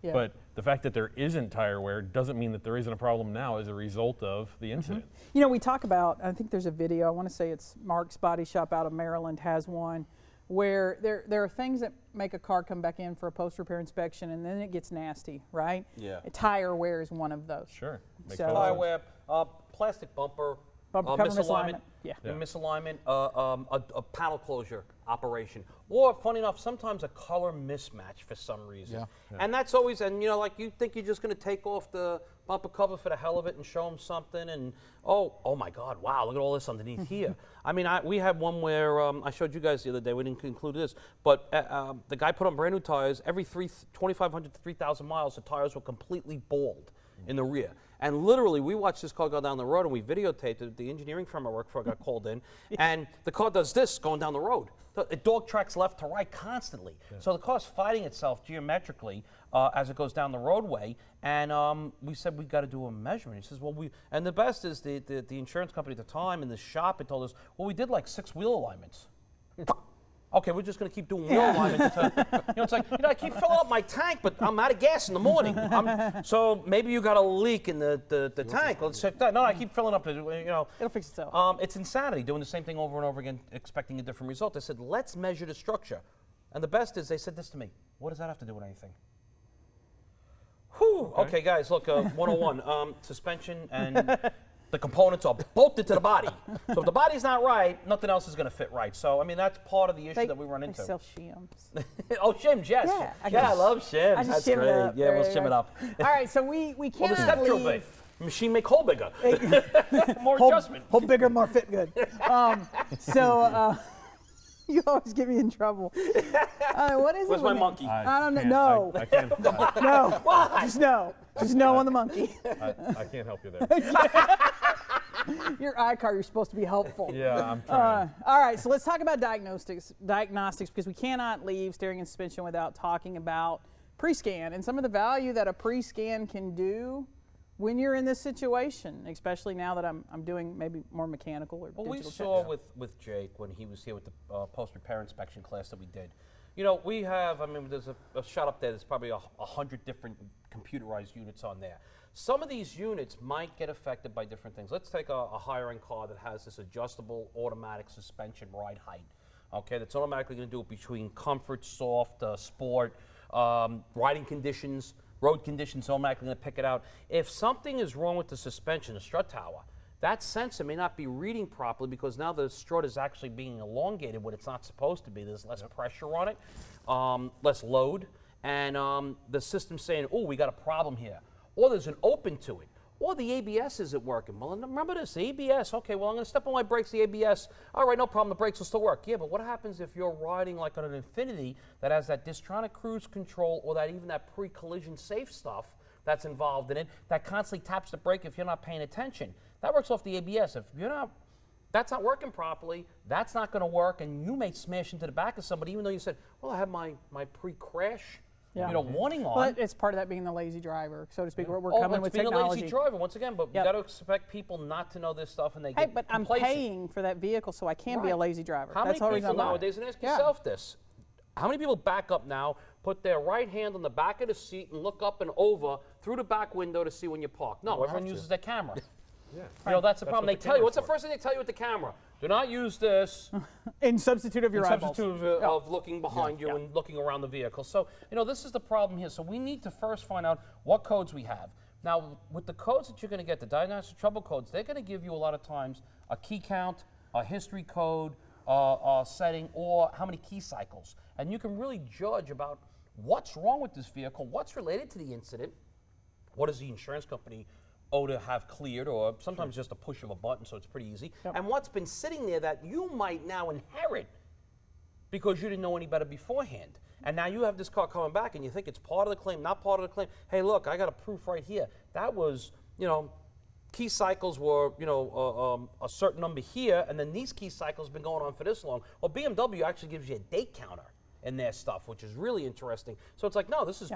yeah. But the fact that there isn't tire wear doesn't mean that there isn't a problem now as a result of the incident. You know, we talk about, I think there's a video, I want to say it's Mark's Body Shop out of Maryland has one, where there are things that make a car come back in for a post-repair inspection, and then it gets nasty, right? Yeah. Tire wear is one of those. Sure. Makes So- total Tire sense. wear, plastic bumper, Bumper cover misalignment. Yeah. Yeah. Misalignment, a panel closure operation. Or, funny enough, sometimes a color mismatch for some reason. Yeah. And that's always, and you know, like you think you're just going to take off the bumper cover for the hell of it and show them something, and oh my God, wow, look at all this underneath here. I mean, we had one where I showed you guys the other day. We didn't include this, but the guy put on brand new tires. Every 2,500 to 3,000 miles, the tires were completely bald in the rear. And literally, we watched this car go down the road, and we videotaped it. The engineering firm I work for got called in, and the car does this going down the road. It dog tracks left to right constantly. Yeah. So the car's fighting itself geometrically as it goes down the roadway. And we said, we got to do a measurement. He says, well, and the best is the insurance company at the time and the shop had told us, well, we did like 6 wheel alignments. Okay, we're just going to keep doing wheel alignments. You know, it's like, you know, I keep filling up my tank, but I'm out of gas in the morning. So maybe you got a leak in the tank. Let's check that. No, I keep filling up. You know, It'll fix itself. it's insanity doing the same thing over and over again, expecting a different result. They said, let's measure the structure. And the best is they said this to me. What does that have to do with anything? Whew. Okay, guys, look, 101, suspension and the components are bolted to the body. So if the body's not right, nothing else is going to fit right. So, I mean, that's part of the issue that we run into. They sell shims. Oh, shims, yes. Yeah, I love shims. I just That's shim great. it up. Yeah, we'll There you shim it go. up. All right, so we Well, the cannot step drill leave. big. Machine make hole bigger. More Hold- adjustment. Hold bigger, more fit good. You always get me in trouble. What is Where's it? my when- monkey? I don't know. can't- No. I can't. No. Why? Just no. Just no on the monkey. I can't help you there. Your eye-car, you're supposed to be helpful. Yeah, I'm trying. All right, so let's talk about diagnostics because we cannot leave steering and suspension without talking about pre-scan and some of the value that a pre-scan can do when you're in this situation, especially now that I'm doing maybe more mechanical or Well, we digital saw checks. with Jake when he was here with the post-repair inspection class that we did. You know, we have, I mean, there's a shot up there, there's probably 100 different computerized units on there. Some of these units might get affected by different things. Let's take a higher-end car that has this adjustable automatic suspension ride height. Okay, that's automatically going to do it between comfort, soft, sport, riding conditions, road conditions, automatically going to pick it out. If something is wrong with the suspension, the strut tower, that sensor may not be reading properly because now the strut is actually being elongated when it's not supposed to be. There's less pressure on it, less load, and the system's saying, oh, we got a problem here. Or there's an open to it. Or the ABS isn't working. Well, remember this, the ABS, okay, well, I'm going to step on my brakes, the ABS, all right, no problem, the brakes will still work. Yeah, but what happens if you're riding like on an Infiniti that has that Distronic cruise control or that even that pre-collision safe stuff that's involved in it that constantly taps the brake if you're not paying attention? That works off the ABS. If you're not, that's not working properly, that's not going to work, and you may smash into the back of somebody even though you said, well, I have my pre-crash warning on. But it's part of that being the lazy driver, so to speak. We're coming with being technology. a lazy driver once again, but you got to expect people not to know this stuff, and they Hey, get but I'm complacent. paying for that vehicle, so I can be a lazy driver. How That's many always people on nowadays, and ask yourself this, how many people back up now, put their right hand on the back of the seat and look up and over through the back window to see when you park? No, everyone uses their camera. Yeah. You know, that's the problem. They what the tell you, camera's what's the for. first thing they tell you with the camera? Do not use this In substitute of your in eyeballs. substitute of looking behind you and looking around the vehicle. So, you know, this is the problem here. So we need to first find out what codes we have. Now, with the codes that you're going to get, the diagnostic trouble codes, they're going to give you a lot of times a key count, a history code, setting, or how many key cycles. And you can really judge about what's wrong with this vehicle, what's related to the incident, what does the insurance company owe to have cleared, or sometimes just a push of a button, so it's pretty easy. And what's been sitting there that you might now inherit because you didn't know any better beforehand. And now you have this car coming back and you think it's part of the claim, not part of the claim. Hey, look, I got a proof right here. That was, you know, key cycles were, you know, a certain number here, and then these key cycles have been going on for this long. Well, BMW actually gives you a date counter in their stuff, which is really interesting. So it's like, no, this is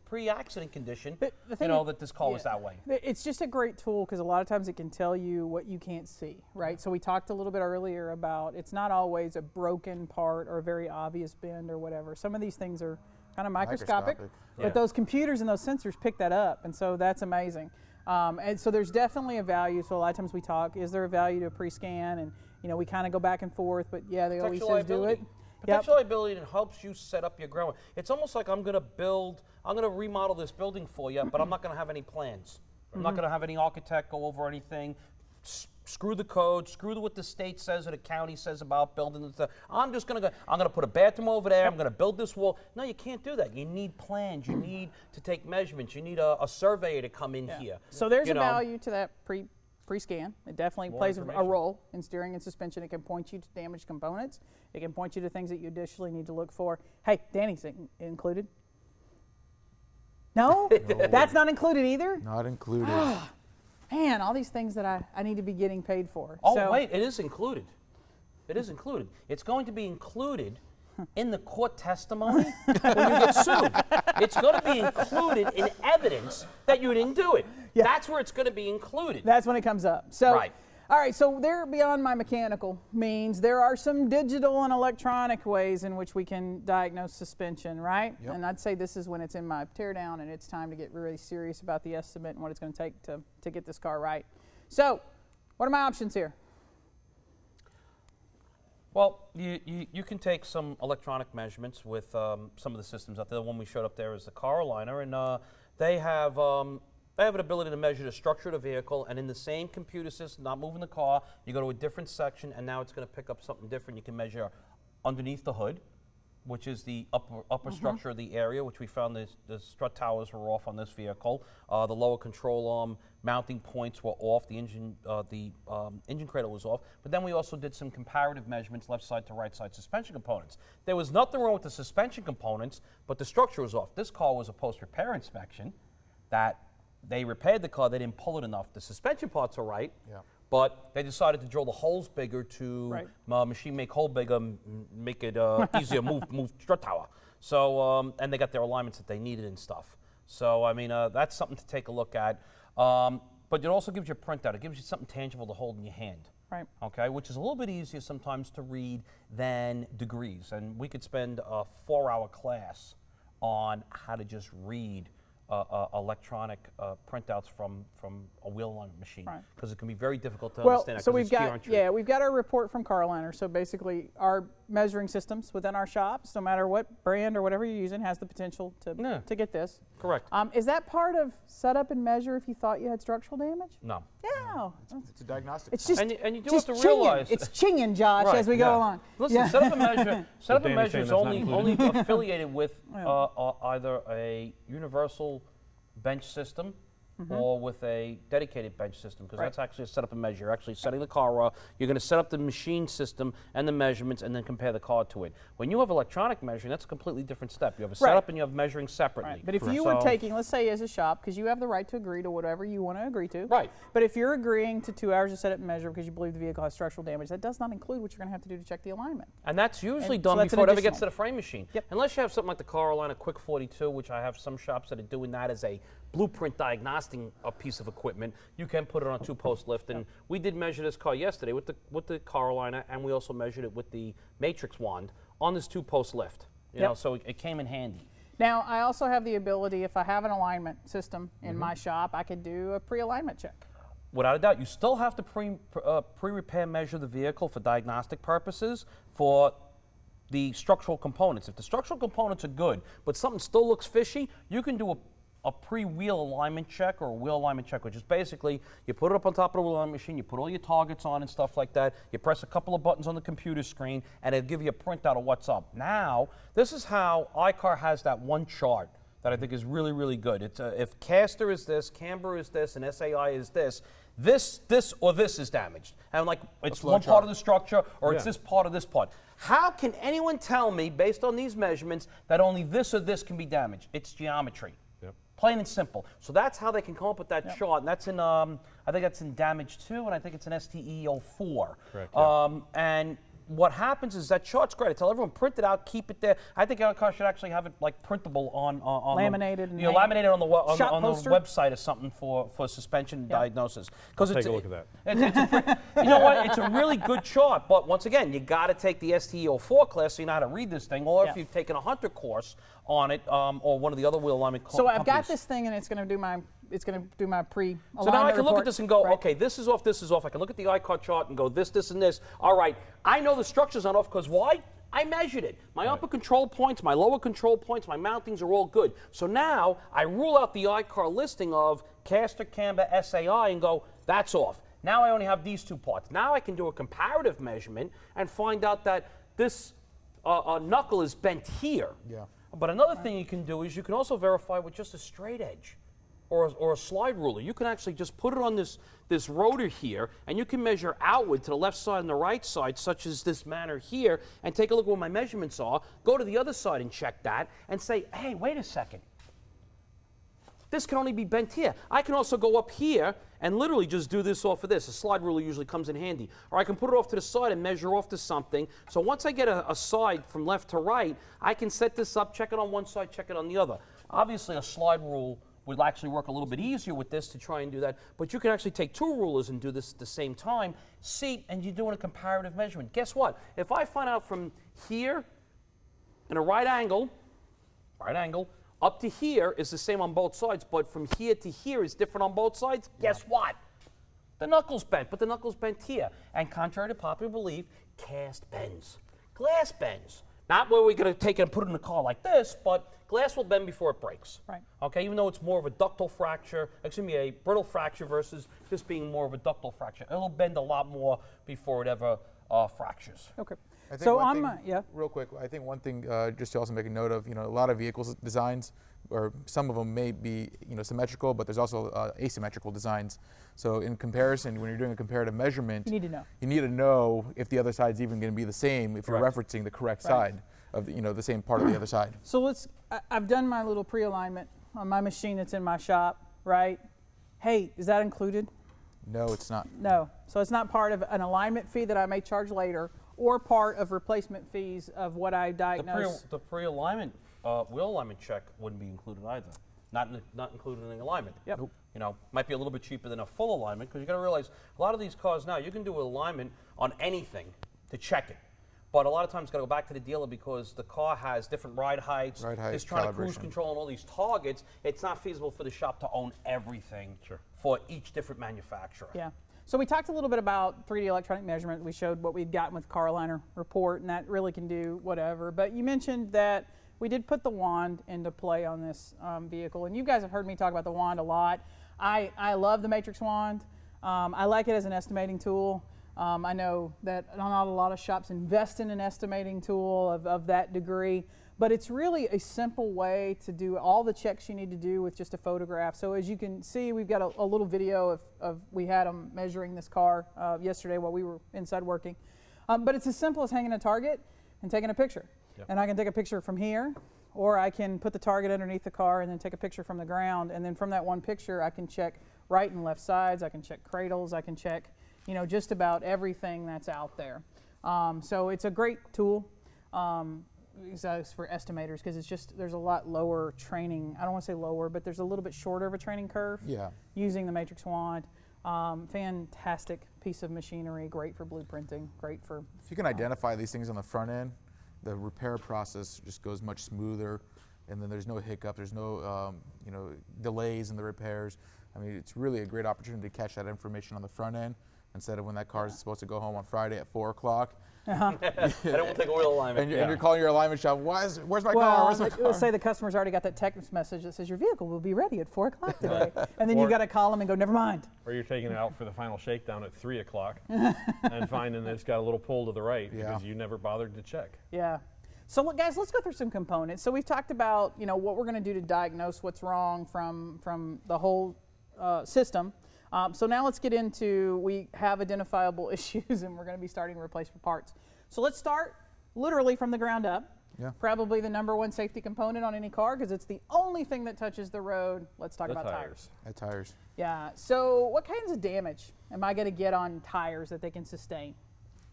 pre-accident condition, you know, that this car was that way. It's just a great tool because a lot of times it can tell you what you can't see, right? So we talked a little bit earlier about it's not always a broken part or a very obvious bend or whatever. Some of these things are kind of microscopic. But those computers and those sensors pick that up, and so that's amazing. And so there's definitely a value. So a lot of times we talk, is there a value to a pre-scan? And, you know, we kind of go back and forth, but yeah, they always says do it. Potential liability, and helps you set up your ground. It's almost like I'm going to remodel this building for you, but I'm not going to have any plans. I'm not going to have any architect go over anything. Screw the code, screw what the state says or the county says about building and stuff. I'm just going to go, I'm going to put a bathroom over there, I'm going to build this wall. No, you can't do that. You need plans, you need to take measurements, you need a surveyor to come in here. So there's a value to that pre-scan. It definitely plays a role in steering and suspension. It can point you to damaged components. It can point you to things that you additionally need to look for. Hey, Danny's included? No? That's not included either? Not included. Man, all these things that I need to be getting paid for. Oh, so, wait, it is included. It is included. It's going to be included in the court testimony when you get sued. It's going to be included in evidence that you didn't do it. Yeah. That's where it's going to be included. That's when it comes up. So, right. All right, so there beyond my mechanical means there are some digital and electronic ways in which we can diagnose suspension, right? Yep. And I'd say this is when it's in my teardown and it's time to get really serious about the estimate and what it's going to take to get this car right. So, what are my options here? Well, you can take some electronic measurements with some of the systems out there. The one we showed up there is the car aligner, and they have an ability to measure the structure of the vehicle, and in the same computer system, not moving the car, you go to a different section, and now it's going to pick up something different. You can measure underneath the hood, which is the upper structure of the area, which we found the strut towers were off on this vehicle. The lower control arm mounting points were off. The engine cradle was off. But then we also did some comparative measurements, left side to right side suspension components. There was nothing wrong with the suspension components, but the structure was off. This car was a post-repair inspection that they repaired the car. They didn't pull it enough. The suspension parts are right. Yeah. But they decided to drill the holes bigger to machine make hole bigger, make it easier move strut tower. So and they got their alignments that they needed and stuff. So I mean that's something to take a look at. But it also gives you a printout. It gives you something tangible to hold in your hand. Right. Okay, which is a little bit easier sometimes to read than degrees. And we could spend a 4-hour class on how to just read electronic printouts from a wheel alignment machine, because it can be very difficult to understand. So we've got our report from Carliner. So basically, our measuring systems within our shops, no matter what brand or whatever you're using, has the potential to get this. Correct. Is that part of setup and measure if you thought you had structural damage? No. Yeah. It's a diagnostic. It's just and you do just have to realize it's chinging, Josh, Right, as we go along. Listen, setup and Danny's measure saying is that's not only included. affiliated with either a universal bench system or with a dedicated bench system, because that's actually a setup and measure. You're actually setting the car up. You're going to set up the machine system and the measurements and then compare the car to it. When you have electronic measuring, that's a completely different step. You have a setup and you have measuring separately. Right. But if you were taking, let's say as a shop, because you have the right to agree to whatever you want to agree to. Right. But if you're agreeing to 2 hours of setup and measure because you believe the vehicle has structural damage, that does not include what you're going to have to do to check the alignment. And that's usually so done that's an before it ever gets additional. to the frame machine. Yep. Unless you have something like the Carolina Quick 42, which I have some shops that are doing that as a blueprint diagnostic piece of equipment. You can put it on a 2-post lift, and we did measure this car yesterday with the Carolina, and we also measured it with the Matrix wand on this 2-post lift. You know, so it came in handy. Now, I also have the ability, if I have an alignment system in my shop, I could do a pre-alignment check. Without a doubt, you still have to pre-repair measure the vehicle for diagnostic purposes for the structural components. If the structural components are good, but something still looks fishy, you can do a pre-wheel alignment check, or a wheel alignment check, which is basically you put it up on top of the wheel alignment machine, you put all your targets on and stuff like that, you press a couple of buttons on the computer screen, and it'll give you a printout of what's up. Now, this is how iCar has that one chart that I think is really, really good. It's if caster is this, camber is this, and SAI is this, this, or this is damaged. And like, it's one part of the structure, or it's this part of this part. How can anyone tell me, based on these measurements, that only this or this can be damaged? It's geometry. Plain and simple. So that's how they can come up with that chart, and that's in, I think that's in damage 2, and I think it's in STE04. Correct. And what happens is that chart's great. I tell everyone, print it out, keep it there. I think our car should actually have it like printable on Laminated the, laminated on the Shop on the poster? website or something for suspension and diagnosis. Because Take a look at that. You know what? It's a really good chart, but once again, you got to take the STE04 class so you know how to read this thing, or if you've taken a Hunter course on it, or one of the other wheel alignment So I've got companies. this thing, and it's going to do my pre-alignment So now I can look at report. this and go, Right. okay, this is off, this is off. I can look at the iCar chart and go, this, and this. All right, I know the structure's not off because why? I measured it. My upper control points, my lower control points, my mountings are all good. So now I rule out the iCar listing of caster, camber, SAI and go, that's off. Now I only have these 2 parts. Now I can do a comparative measurement and find out that this knuckle is bent here. Yeah. But another thing you can do is you can also verify with just a straight edge or a slide ruler. You can actually just put it on this rotor here, and you can measure outward to the left side and the right side, such as this manner here, and take a look at what my measurements are, go to the other side and check that, and say, hey, wait a second. This can only be bent here. I can also go up here and literally just do this off of this. A slide ruler usually comes in handy. Or I can put it off to the side and measure off to something. So once I get a side from left to right, I can set this up, check it on one side, check it on the other. Obviously, a slide rule would actually work a little bit easier with this to try and do that. But you can actually take 2 rulers and do this at the same time, see, and you're doing a comparative measurement. Guess what? If I find out from here in a right angle, up to here is the same on both sides, but from here to here is different on both sides, guess what? The knuckle's bent, but the knuckle's bent here. And contrary to popular belief, cast bends. Glass bends. Not where we're going to take it and put it in the car like this, but glass will bend before it breaks. Right. Okay, even though it's more of a ductile fracture, a brittle fracture versus this being more of a ductile fracture. It'll bend a lot more before it ever fractures. Okay. I think So one on thing, my real quick, I think one thing just to also make a note of, a lot of vehicles designs, or some of them may be, symmetrical, but there's also asymmetrical designs. So in comparison, when you're doing a comparative measurement, You need to know. You need to know if the other side's even going to be the same, if you're referencing the correct side of the same part of the other side. So I've done my little pre-alignment on my machine that's in my shop, right? Hey, is that included? No, it's not. No. So it's not part of an alignment fee that I may charge later, or part of replacement fees of what I diagnose. The pre-alignment wheel alignment check wouldn't be included either. not included in the alignment. Yep. Nope. You know, might be a little bit cheaper than a full alignment, because you got to realize a lot of these cars now, you can do an alignment on anything to check it. But a lot of times, got to go back to the dealer because the car has different ride heights. It's trying to cruise control and all these targets. It's not feasible for the shop to own everything for each different manufacturer. Yeah. So we talked a little bit about 3D electronic measurement. We showed what we'd gotten with Carliner report, and that really can do whatever. But you mentioned that we did put the wand into play on this vehicle, and you guys have heard me talk about the wand a lot. I love the Matrix wand. I like it as an estimating tool. I know that not a lot of shops invest in an estimating tool of that degree, but it's really a simple way to do all the checks you need to do with just a photograph. So as you can see, we've got a little video of we had them measuring this car yesterday while we were inside working. But it's as simple as hanging a target and taking a picture. Yep. And I can take a picture from here, or I can put the target underneath the car and then take a picture from the ground. And then from that one picture, I can check right and left sides. I can check cradles. I can check, you know, just about everything that's out there. So it's a great tool for estimators, because it's just, there's a lot lower training. I don't want to say lower, but there's a little bit shorter of a training curve using the Matrix wand. Fantastic piece of machinery, great for blueprinting, great for... If you can identify these things on the front end, the repair process just goes much smoother, and then there's no hiccup, there's no you know, delays in the repairs. I mean, it's really a great opportunity to catch that information on the front end, instead of when that car is supposed to go home on Friday at 4 o'clock. And it will take oil alignment. And you're calling your alignment shop, where's my car? Where's my car? Let's say the customer's already got that text message that says your vehicle will be ready at 4 o'clock today. And then you got to call them and go, never mind. Or you're taking it out for the final shakedown at 3 o'clock and finding that it's got a little pull to the right because you never bothered to check. Yeah. So look, guys, let's go through some components. So we've talked about, you know, what we're going to do to diagnose what's wrong from the whole system. So now let's get into, we have identifiable issues and we're going to be starting replacement parts. So let's start literally from the ground up. Yeah. Probably the #1 safety component on any car, because it's the only thing that touches the road. Let's talk about tires. Tires. Yeah. So what kinds of damage am I going to get on tires that they can sustain?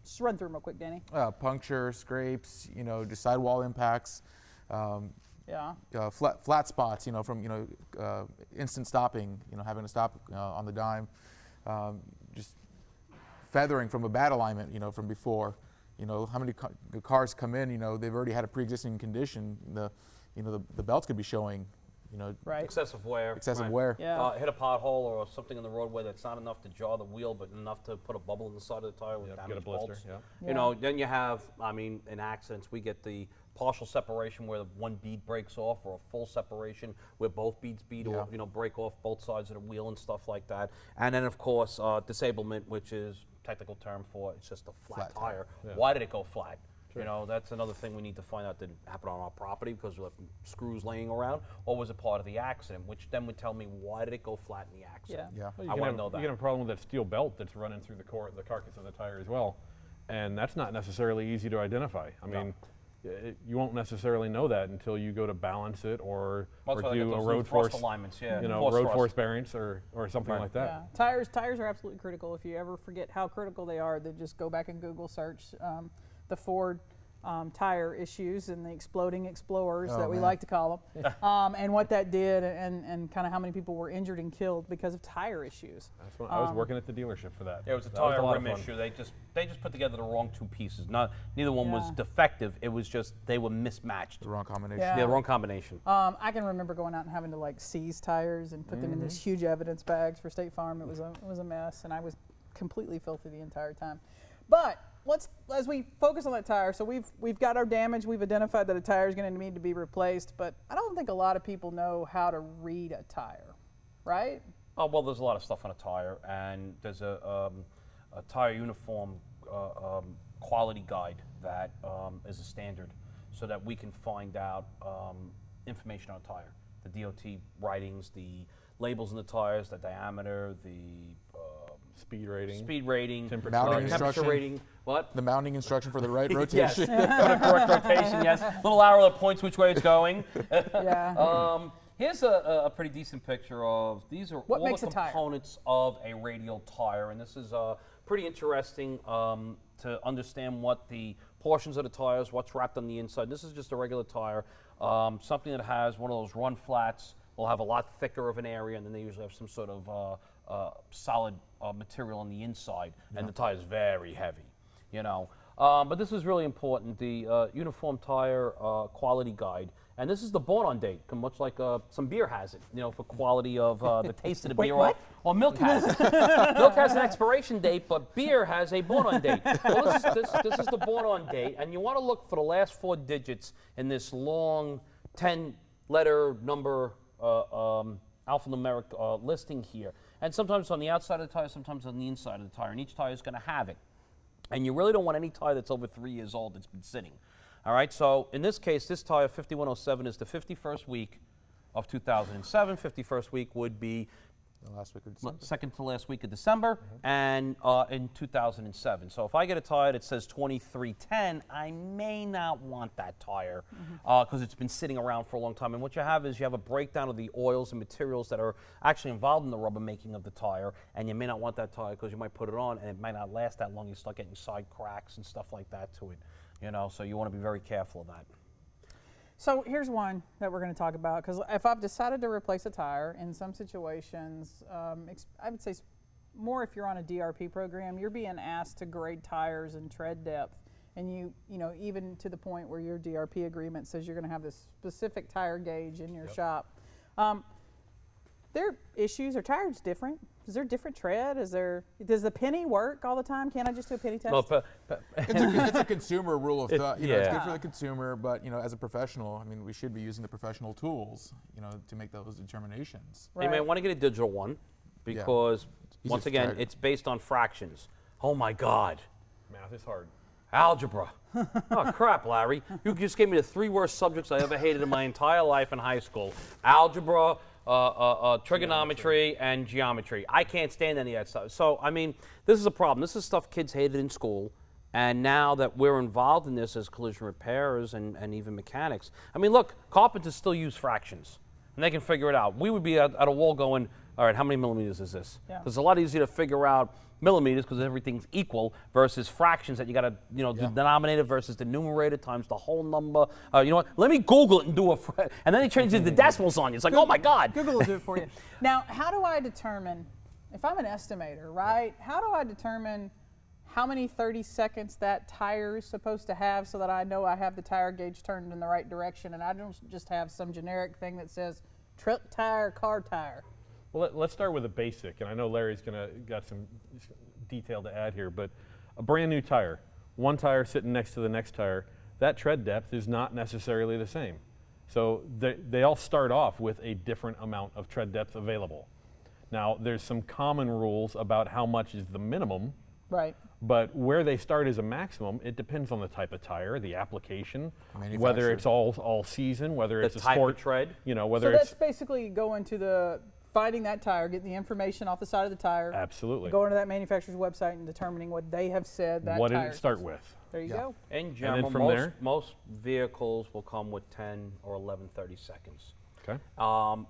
Just run through them real quick, Danny. Puncture, scrapes, you know, just sidewall impacts. Flat spots, you know, from, you know, instant stopping, you know, having to stop on the dime. Just feathering from a bad alignment, you know, from before. You know, how many cars come in, you know, they've already had a pre-existing condition. The belts could be showing, you know. Right. Excessive wear. Excessive wear. Yeah. Hit a pothole or something in the roadway that's not enough to jar the wheel, but enough to put a bubble in the side of the tire with damaged bolts. You know, then you have, I mean, in accidents, we get the partial separation where the one bead breaks off, or a full separation where both beads or, you know, break off both sides of the wheel and stuff like that. And then, of course, disablement, which is technical term for it's just a flat tire. Yeah. Why did it go flat? Sure. You know, that's another thing we need to find out. Did it happen on our property because we left screws laying around, or was it part of the accident? Which then would tell me, why did it go flat in the accident? Yeah. Well, I want to know that. You get a problem with that steel belt that's running through the carcass of the tire as well, and that's not necessarily easy to identify. I mean, you won't necessarily know that until you go to balance it or do a road force alignments, you know, road force bearings or something like that. Yeah. Tires are absolutely critical. If you ever forget how critical they are, then just go back and Google search the Ford tire issues and the exploding explorers that we like to call them, and what that did, and kind of how many people were injured and killed because of tire issues. That's when I was working at the dealership for that. It was a tire rim issue. They just put together the wrong two pieces. Neither one was defective. It was just they were mismatched. The wrong combination. Yeah. The wrong combination. I can remember going out and having to like seize tires and put them in these huge evidence bags for State Farm. It was a mess, and I was completely filthy the entire time. But as we focus on that tire, so we've got our damage. We've identified that a tire is going to need to be replaced, but I don't think a lot of people know how to read a tire, right? Oh, well, there's a lot of stuff on a tire, and there's a tire uniform quality guide that is a standard, so that we can find out information on a tire, the DOT writings, the labels in the tires, the diameter, the speed rating, temperature rating. What? The mounting instruction for the right rotation. Yes. Correct rotation. Yes. Little arrow that points which way it's going. Yeah. Here's a pretty decent picture of these are what all makes the components of a radial tire, and this is pretty interesting to understand what the portions of the tires, what's wrapped on the inside. This is just a regular tire, something that has one of those run flats will have a lot thicker of an area, and then they usually have some sort of solid material on the inside, and the tire is very heavy, you know. But this is really important, the Uniform Tire Quality Guide. And this is the born-on date, much like some beer has it, you know, for quality of the taste of the beer. what? Or milk has it. Milk has an expiration date, but beer has a born-on date. Well, this is the born-on date, and you want to look for the last 4 digits in this long 10-letter number alphanumeric listing here. And sometimes it's on the outside of the tire, sometimes on the inside of the tire, and each tire is going to have it. And you really don't want any tire that's over 3 years old that's been sitting. All right, so in this case, this tire 5107 is the 51st week of 2007. 51st week would be The last week of December. second to last week of December, and in 2007. So if I get a tire that says 2310, I may not want that tire because it's been sitting around for a long time. And what you have is you have a breakdown of the oils and materials that are actually involved in the rubber making of the tire, and you may not want that tire because you might put it on and it might not last that long. You start getting side cracks and stuff like that to it, you know, so you want to be very careful of that. So here's one that we're going to talk about, because if I've decided to replace a tire, in some situations, I would say more if you're on a DRP program, you're being asked to grade tires and tread depth, and you know, even to the point where your DRP agreement says you're going to have this specific tire gauge in your shop. There are issues. Are tires different? Is there different tread? Does the penny work all the time? Can't I just do a penny test? Well, It's a consumer rule of thumb. You know, it's yeah. good for the consumer, but you know, as a professional, I mean, we should be using the professional tools, you know, to make those determinations. You may Right. want to get a digital one because, Easy once to again, track. it's based on fractions. Oh my God. Math is hard. Algebra. Oh, crap, Larry. You just gave me the 3 worst subjects I ever hated in my entire life in high school. Algebra, trigonometry, and geometry. I can't stand any of that stuff. So, I mean, this is a problem. This is stuff kids hated in school. And now that we're involved in this as collision repairers and even mechanics, I mean, look, carpenters still use fractions. And they can figure it out. We would be at a wall going, all right, how many millimeters is this? Yeah. Because it's a lot easier to figure out millimeters because everything's equal versus fractions that you got to, you know, the denominator versus the numerator times the whole number. You know what? Let me Google it and do and then they change the decimals on you. It's like, oh my God. Google will do it for you. Now, how do I determine, if I'm an estimator, right? How do I determine how many 30 seconds that tire is supposed to have so that I know I have the tire gauge turned in the right direction and I don't just have some generic thing that says truck tire, car tire? Well, let's start with a basic, and I know Larry's got some detail to add here, but a brand new tire, one tire sitting next to the next tire, that tread depth is not necessarily the same. So they all start off with a different amount of tread depth available. Now, there's some common rules about how much is the minimum, Right. but where they start as a maximum, it depends on the type of tire, the application, whether Manufacturer. it's all season, whether it's a type of sport tread. you know, So whether that's it's basically going to finding that tire, getting the information off the side of the tire, absolutely going to that manufacturer's website and determining what they have said that what did tire it start is. with. There you Yeah. go. In general, from there? most vehicles will come with 10 or 11 30 seconds. Okay.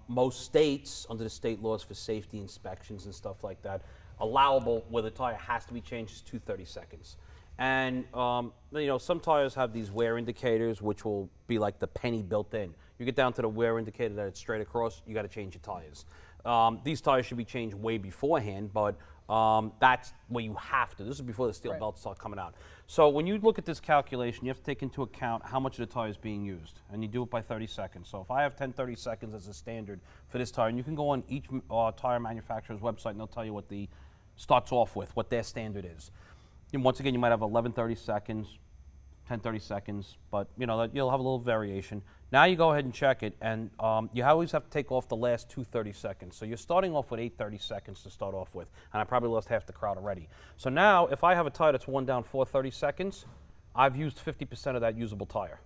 Most states, under the state laws for safety inspections and stuff like that, allowable where the tire has to be changed is 2 30 seconds. And you know, some tires have these wear indicators, which will be like the penny built in. You get down to the wear indicator that it's straight across, you got to change your tires. These tires should be changed way beforehand, but that's where you have to. This is before the steel Right. belts start coming out. So when you look at this calculation, you have to take into account how much of the tire is being used, and you do it by 30 seconds. So if I have 10 30 seconds as a standard for this tire, and you can go on each tire manufacturer's website, and they'll tell you what the starts off with, what their standard is. And once again, you might have 11 30 seconds, 10 30 seconds, but you know, you'll have a little variation. Now you go ahead and check it, and you always have to take off the last 2 30 seconds. So you're starting off with 8 30 seconds to start off with, and I probably lost half the crowd already. So now, if I have a tire that's worn down 4 30 seconds, I've used 50% of that usable tire.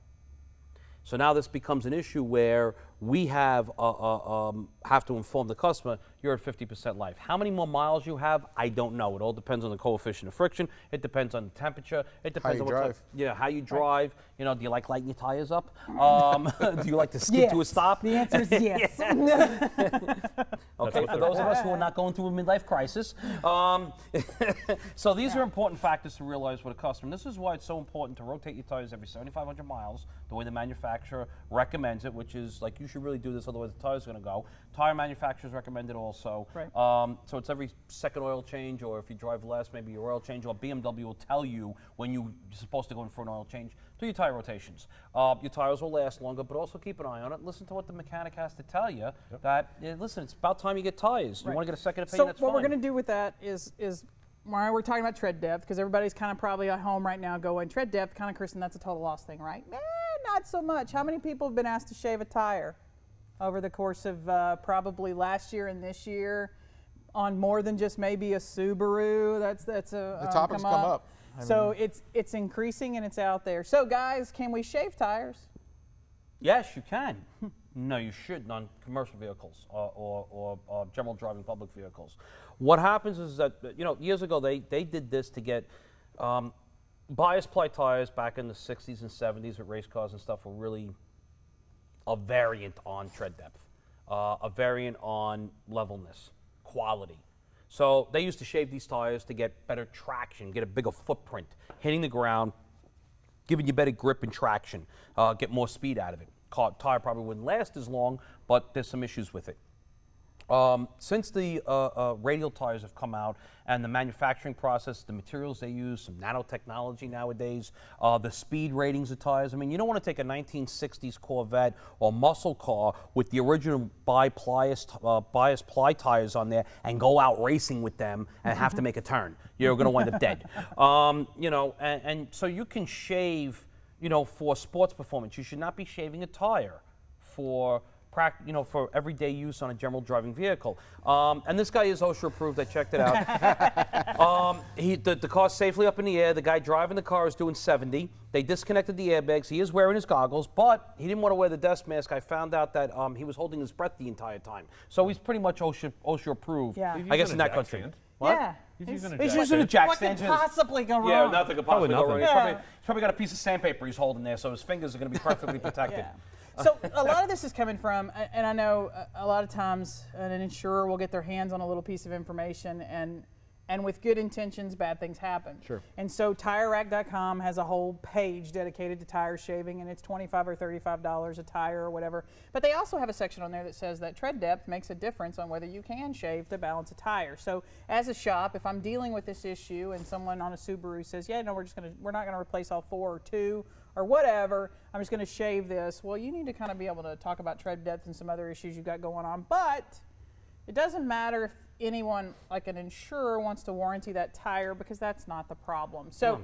So now this becomes an issue where we have to inform the customer, you're at 50% life. How many more miles you have, I don't know. It all depends on the coefficient of friction. It depends on the temperature. It depends you on what drive. how you drive. You know, do you like lighting your tires up? Do you like to skid to a stop? The answer is yes. Okay, for those of us who are not going through a midlife crisis. So these are important factors to realize with a customer. This is why it's so important to rotate your tires every 7,500 miles, the way the manufacturer recommends it, which is, like you you should really do this, otherwise the tire's going to go. Tire manufacturers recommend it also. Right. So it's every second oil change, or if you drive less, maybe your oil change, or BMW will tell you when you're supposed to go in for an oil change. Do your tire rotations. Your tires will last longer, but also keep an eye on it. Listen to what the mechanic has to tell you. That listen, it's about time you get tires. You want to get a second opinion? So that's what fine. we're going to do with that is why we're talking about tread depth, because everybody's kind of probably at home right now going, tread depth, kind of, Kristen, that's a total loss thing, right? Not so much. How many people have been asked to shave a tire over the course of probably last year and this year on more than just maybe a Subaru? That's a The topics come up. So it's increasing and it's out there. So guys, can we shave tires? Yes, you can. No, you shouldn't on commercial vehicles or general driving public vehicles. What happens is that, years ago they did this to get bias ply tires back in the 60s and 70s with race cars and stuff were really a variant on tread depth, a variant on levelness, quality. So they used to shave these tires to get better traction, get a bigger footprint, hitting the ground, giving you better grip and traction, get more speed out of it. Tire probably wouldn't last as long, but there's some issues with it. Since the radial tires have come out and the manufacturing process, the materials they use, some nanotechnology nowadays, the speed ratings of tires. I mean, you don't want to take a 1960s Corvette or muscle car with the original bias ply tires on there and go out racing with them and have to make a turn. You're going to wind up dead. And so you can shave, for sports performance. You should not be shaving a tire for for everyday use on a general driving vehicle. And this guy is OSHA approved. I checked it out. The car's safely up in the air. The guy driving the car is doing 70. They disconnected the airbags. He is wearing his goggles, but he didn't want to wear the dust mask. I found out that he was holding his breath the entire time. So he's pretty much OSHA approved. Yeah. I guess in that country. What? Yeah. He's using a He's jack using a stand. jack What stand. could possibly go wrong? Yeah, nothing could possibly go wrong. nothing. He's probably got a piece of sandpaper he's holding there, so his fingers are going to be perfectly protected. Yeah. So a lot of this is coming from, and I know a lot of times an insurer will get their hands on a little piece of information, and with good intentions, bad things happen. Sure. And so TireRack.com has a whole page dedicated to tire shaving, and it's $25 or $35 a tire or whatever. But they also have a section on there that says that tread depth makes a difference on whether you can shave to balance a tire. So as a shop, if I'm dealing with this issue and someone on a Subaru says, yeah, no, we're not going to replace all 4 or 2 or whatever, I'm just going to shave this. Well, you need to kind of be able to talk about tread depth and some other issues you've got going on. But it doesn't matter if anyone, like an insurer, wants to warranty that tire, because that's not the problem. So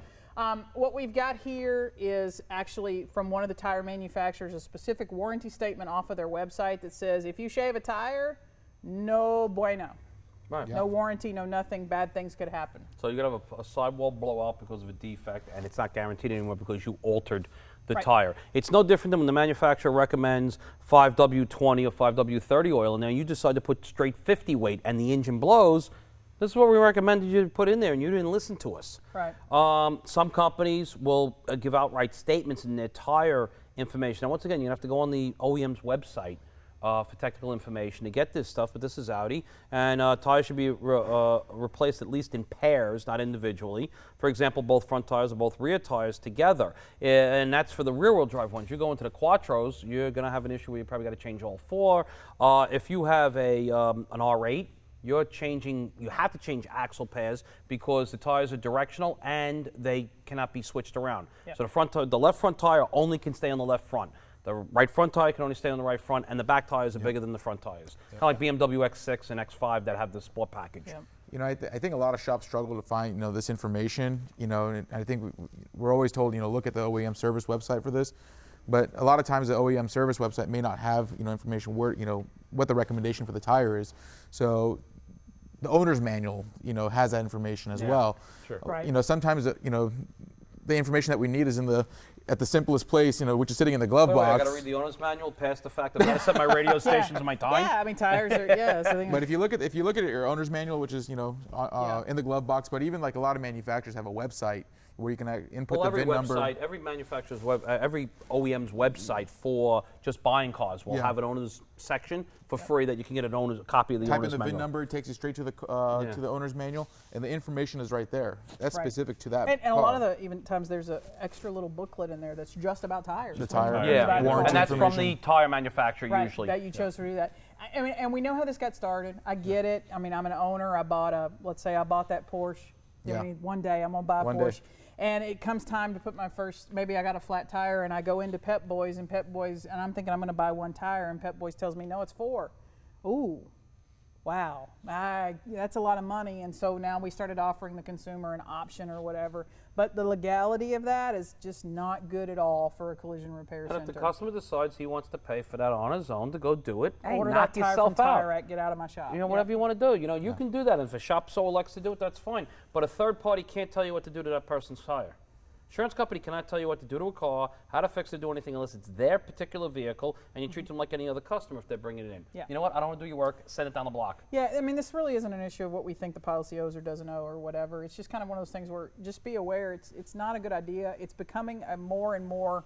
what we've got here is actually from one of the tire manufacturers, a specific warranty statement off of their website that says if you shave a tire, no bueno. Right. No warranty, no nothing, bad things could happen. So you're going to have a sidewall blowout because of a defect, and it's not guaranteed anymore because you altered the tire. It's no different than when the manufacturer recommends 5W20 or 5W30 oil, and now you decide to put straight 50 weight and the engine blows. This is what we recommended you to put in there, and you didn't listen to us. Right. Some companies will give outright statements in their tire information. Now, once again, you have to go on the OEM's website for technical information to get this stuff, but this is Audi, and tires should be replaced at least in pairs, not individually. For example, both front tires or both rear tires together, and that's for the rear-wheel drive ones. You go into the Quattros, you're going to have an issue where you probably got to change all 4. If you have an R8, you have to change axle pairs because the tires are directional and they cannot be switched around. Yep. So the left front tire only can stay on the left front. The right front tire can only stay on the right front, and the back tires are bigger than the front tires. Kind of like BMW X6 and X5 that have the sport package. Yep. I think a lot of shops struggle to find this information. And I think we're always told look at the OEM service website for this, but a lot of times the OEM service website may not have information where what the recommendation for the tire is. So the owner's manual has that information as well. Sure. Right. Sometimes the information that we need is at the simplest place, which is sitting in the glove box. I got to read the owner's manual past the fact that I got to set my radio stations and my time. Yeah, I mean tires are So but if you look at your owner's manual, which is in the glove box, but even like a lot of manufacturers have a website where you can input Well, the every VIN number. website, every manufacturer's every OEM's website for just buying cars will Yeah. have an owner's section for free that you can get a copy of the Type in owner's the VIN manual. number, it takes you straight to the owner's manual, and the information is right there. That's Right. specific to that And a car. lot of the even times there's an extra little booklet in there that's just about tires. The tire, Yeah, warranty and that's from the information. tire manufacturer Right, usually. that you chose to do that. I mean, and we know how this got started. I get it. I mean, I'm an owner. Let's say I bought that Porsche. I Yeah. mean, one day I'm gonna buy a One day. Porsche. And it comes time to put my first, maybe I got a flat tire and I go into Pep Boys, and I'm thinking I'm gonna buy one tire, and Pep Boys tells me, no, it's 4. Ooh, wow, that's a lot of money. And so now we started offering the consumer an option or whatever. But the legality of that is just not good at all for a collision repair And if center. the customer decides he wants to pay for that on his own to go do it, hey, Order knock that tire yourself from out. Tire Rack, get out of my shop. You know, whatever you want to do. You know, you can do that. And if a shop so elects to do it, that's fine. But a third party can't tell you what to do to that person's tire. Insurance company cannot tell you what to do to a car, how to fix it, do anything unless it's their particular vehicle, and you treat them like any other customer if they're bringing it in. Yeah. You know what? I don't want to do your work. Send it down the block. Yeah, I mean, this really isn't an issue of what we think the policy owes or doesn't owe or whatever. It's just kind of one of those things where just be aware it's not a good idea. It's becoming a more and more.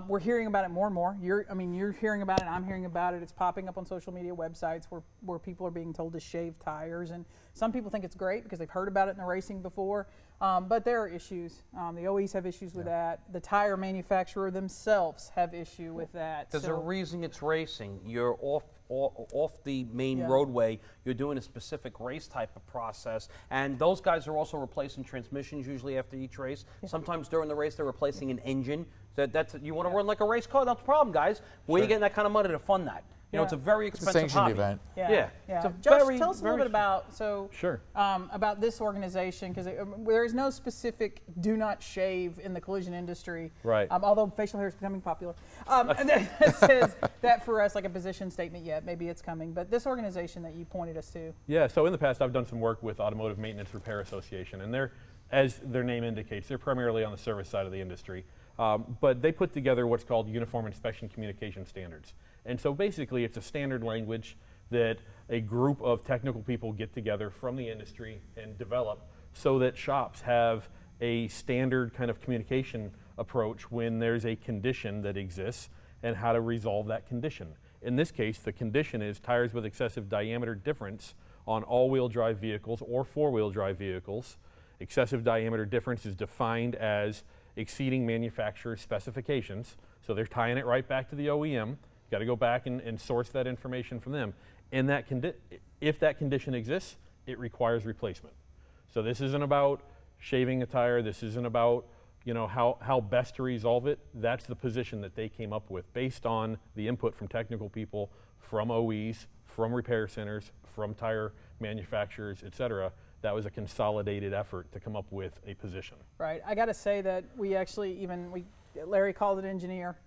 We're hearing about it more and more. You're hearing about it. I'm hearing about it. It's popping up on social media websites where people are being told to shave tires, and some people think it's great because they've heard about it in the racing before. But there are issues. The OEs have issues with that. The tire manufacturer themselves have issue with that. There's a reason it's racing. You're off the main Yeah. roadway. You're doing a specific race type of process, and those guys are also replacing transmissions usually after each race. Sometimes during the race they're replacing an engine. That's you want to run like a race car. That's the problem, guys. Where are you getting that kind of money to fund that? You know, it's a very It's a expensive sanctioned hobby. event. Yeah. It's a Josh, very, tell us a little very bit about Sure. about this organization, because there is no specific "do not shave" in the collision industry. Right. Although facial hair is becoming popular, and that says that for us like a position statement yet. Maybe it's coming, but this organization that you pointed us to. Yeah, so in the past I've done some work with Automotive Maintenance Repair Association, and they're, as their name indicates, they're primarily on the service side of the industry. But they put together what's called Uniform Inspection Communication Standards. And so basically it's a standard language that a group of technical people get together from the industry and develop so that shops have a standard kind of communication approach when there's a condition that exists and how to resolve that condition. In this case, the condition is tires with excessive diameter difference on all-wheel drive vehicles or four-wheel drive vehicles. Excessive diameter difference is defined as exceeding manufacturer's specifications. So they're tying it right back to the OEM. Got to go back and source that information from them. And if that condition exists, it requires replacement. So this isn't about shaving a tire. This isn't about how best to resolve it. That's the position that they came up with based on the input from technical people, from OEs, from repair centers, from tire manufacturers, et cetera. That was a consolidated effort to come up with a position. Right. I got to say that Larry called an engineer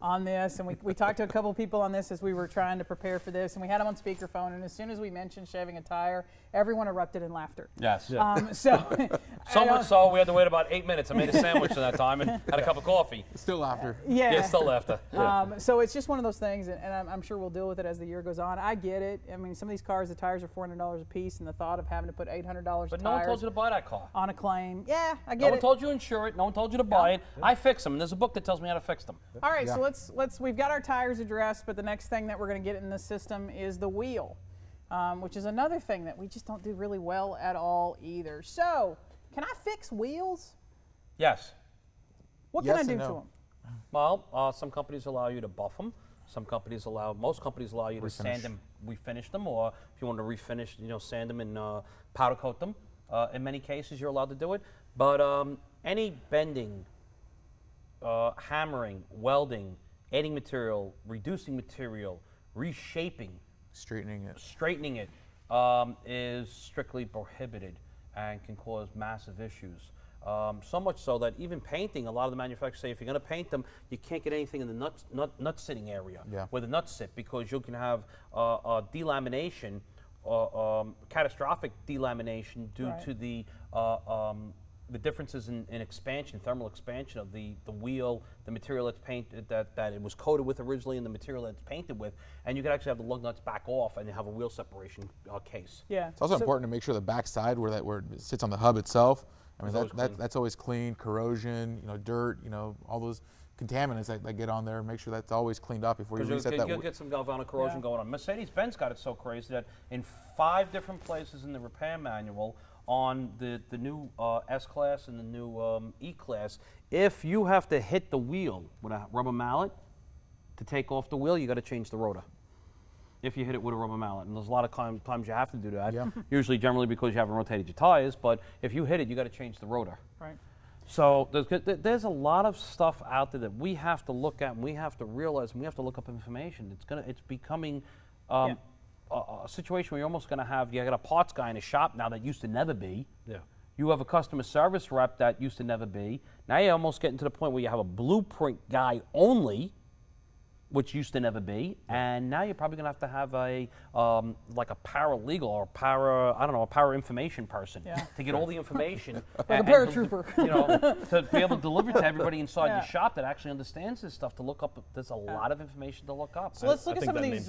on this, and we talked to a couple people on this as we were trying to prepare for this, and we had them on speakerphone, and as soon as we mentioned shaving a tire, everyone erupted in laughter. Yes. So much so we had to wait about 8 minutes. I made a sandwich in that time and had a cup of coffee. Still after. Yeah, still after. So it's just one of those things, and I'm sure we'll deal with it as the year goes on. I get it. I mean, some of these cars, the tires are $400 a piece, and the thought of having to put $800 But no one told you to buy that car. on a claim, yeah, I get No it. one told you to insure it. No one told you to buy it. I fix them, and there's a book that tells me how to fix them. All right, Yeah. so we've got our tires addressed, but the next thing that we're going to get in the system is the wheel, which is another thing that we just don't do really well at all either. So, can I fix wheels? Yes. What Yes can I do and to no. them? Well, some companies allow you to buff them. Most companies allow you to sand them, refinish them, or if you want to refinish, sand them and powder coat them. In many cases, you're allowed to do it. But any bending, hammering, welding, adding material, reducing material, reshaping, Straightening it. straightening it is strictly prohibited and can cause massive issues. So much so that even painting, a lot of the manufacturers say if you're going to paint them, you can't get anything in the nut sitting area where the nuts sit, because you can have delamination, catastrophic delamination due to the differences in expansion, thermal expansion of the wheel, the material that's painted, that it was coated with originally, and the material that it's painted with, and you can actually have the lug nuts back off and you have a wheel separation case. Yeah. It's also important to make sure the back side where it sits on the hub itself I mean, that's always clean. Corrosion, you know, dirt, you know, all those contaminants that get on there. Make sure that's always cleaned up before you reset that. You'll get some galvanic corrosion going on. Mercedes-Benz got it so crazy that in 5 different places in the repair manual on the new S-Class and the new E-Class, if you have to hit the wheel with a rubber mallet to take off the wheel, you got to change the rotor. If you hit it with a rubber mallet, and there's a lot of times you have to do that. Yeah. Usually, generally because you haven't rotated your tires, but if you hit it, you got to change the rotor. Right. So there's a lot of stuff out there that we have to look at, and we have to realize, and we have to look up information. It's becoming a situation where you're almost going to have, you got a parts guy in a shop now that used to never be. Yeah. You have a customer service rep that used to never be. Now you're almost getting to the point where you have a blueprint guy only, which used to never be, and now you're probably going to have a like a paralegal or a para information person to get all the information. Like a paratrooper. You know, to be able to deliver to everybody inside your shop that actually understands this stuff. To look up, there's a lot of information to look up. So let's look I at think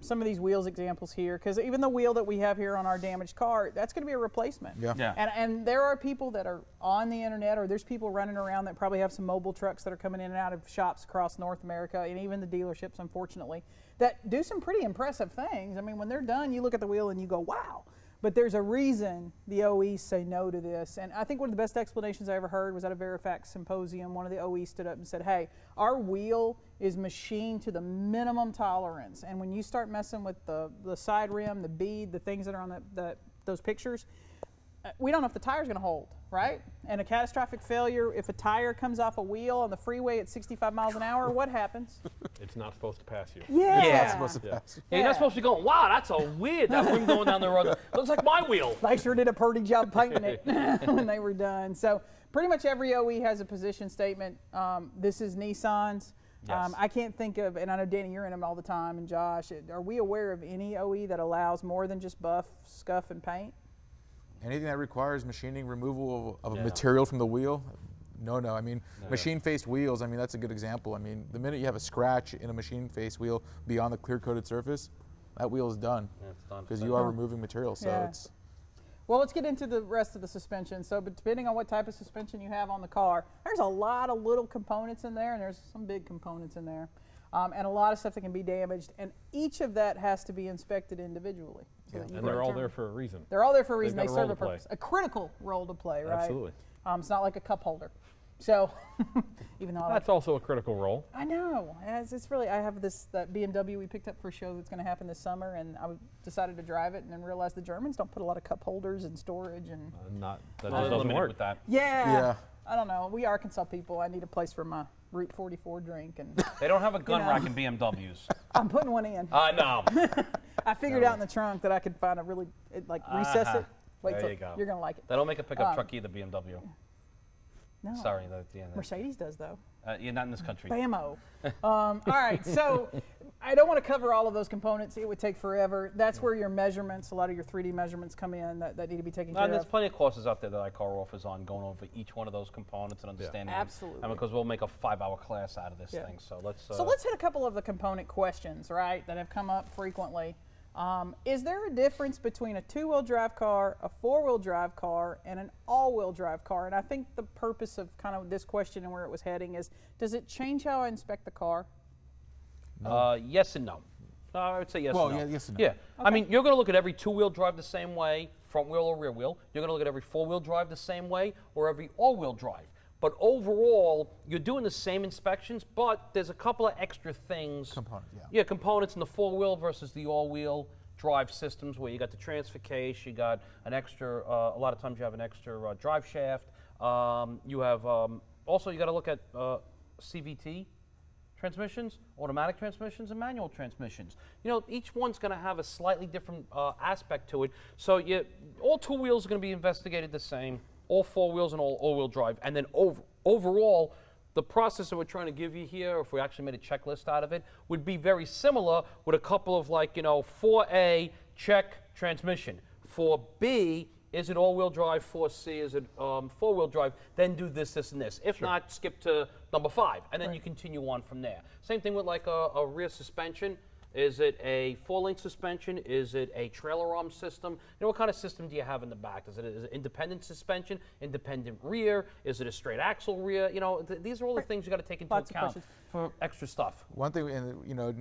some of these wheels examples here, because even the wheel that we have here on our damaged car, that's going to be a replacement. Yeah. And there are people that are on the internet, or there's people running around that probably have some mobile trucks that are coming in and out of shops across North America, and even the dealerships, unfortunately, that do some pretty impressive things. I mean, when they're done, you look at the wheel and you go, wow. But there's a reason the OEs say no to this. And I think one of the best explanations I ever heard was at a Verifax symposium. One of the OEs stood up and said, hey, our wheel is machined to the minimum tolerance. And when you start messing with the side rim, the bead, the things that are on those pictures, we don't know if the tire's going to hold, right? And a catastrophic failure, if a tire comes off a wheel on the freeway at 65 miles an hour, what happens? It's not supposed to pass you. Yeah. It's not supposed to pass. Yeah, you're not supposed to be going, wow, that's so weird, that rim going down the road. Looks like my wheel. They sure did a pretty job painting it when they were done. So pretty much every OE has a position statement. This is Nissan's. Yes. I can't think of, and I know Danny, you're in them all the time, and Josh, are we aware of any OE that allows more than just buff, scuff, and paint? Anything that requires machining removal of a material from the wheel, no. I mean, machine-faced wheels, I mean, that's a good example. I mean, the minute you have a scratch in a machine-faced wheel beyond the clear-coated surface, that wheel is done. Yeah, it's done. Because you are removing material, so it's... Well, let's get into the rest of the suspension. So, but depending on what type of suspension you have on the car, there's a lot of little components in there, and there's some big components in there, and a lot of stuff that can be damaged, and each of that has to be inspected individually. So that you And can they're all determine- there for a reason. They're all there for a reason. They've They got a serve role a to play. purpose, a critical role to play, right? Absolutely. It's not like a cup holder. So, even though That's also a critical role. I know, it's really, I have that BMW we picked up for a show that's going to happen this summer, and I decided to drive it and then realized the Germans don't put a lot of cup holders in storage. And That just Not doesn't limited work. with that. yeah, I don't know. We Arkansas people, I need a place for my Route 44 drink, and They don't have a gun know. rack in BMWs. I'm putting one in. No. I figured out in the trunk that I could find a really, recess it. Wait There till you go. you're going to like it. They don't make a pickup truck either, BMW. No. Sorry. Mercedes does, though. You're not in this country. Bammo. All right, so I don't want to cover all of those components. It would take forever. That's where your measurements, a lot of your 3D measurements come in that need to be taken care And there's of. plenty of courses out there that iCar offers on going over each one of those components and understanding them. Absolutely. And because we'll make a 5-hour class out of this thing. So let's Let's hit a couple of the component questions, right, that have come up frequently. Is there a difference between a 2-wheel drive car, a 4-wheel drive car, and an all-wheel drive car? And I think the purpose of kind of this question and where it was heading is, does it change how I inspect the car? yes and no. I would say yes Well, and no. yeah, yes and no. Yeah. I mean, you're going to look at every 2-wheel drive the same way, front wheel or rear wheel. You're going to look at every 4-wheel drive the same way, or every all-wheel drive. But overall, you're doing the same inspections, but there's a couple of extra things. Components, yeah. Yeah, components in the 4-wheel versus the all-wheel drive systems, where you got the transfer case, you got an extra, a lot of times you have an extra drive shaft. You have, also you got to look at CVT transmissions, automatic transmissions, and manual transmissions. You know, each one's going to have a slightly different aspect to it. So all 2 wheels are going to be investigated the same, all 4 wheels and all wheel drive. And then overall, the process that we're trying to give you here, if we actually made a checklist out of it, would be very similar with a couple of 4A, check transmission. 4B, is it all-wheel drive? 4C, is it 4-wheel drive? Then do this, this, and this. If not, skip to number 5, and then you continue on from there. Same thing with a rear suspension. Is it a full-length suspension? Is it a trailer arm system? You know, what kind of system do you have in the back? Is it independent suspension, independent rear? Is it a straight axle rear? You know, these are all the things you got to take into account for extra stuff. One thing, and you know,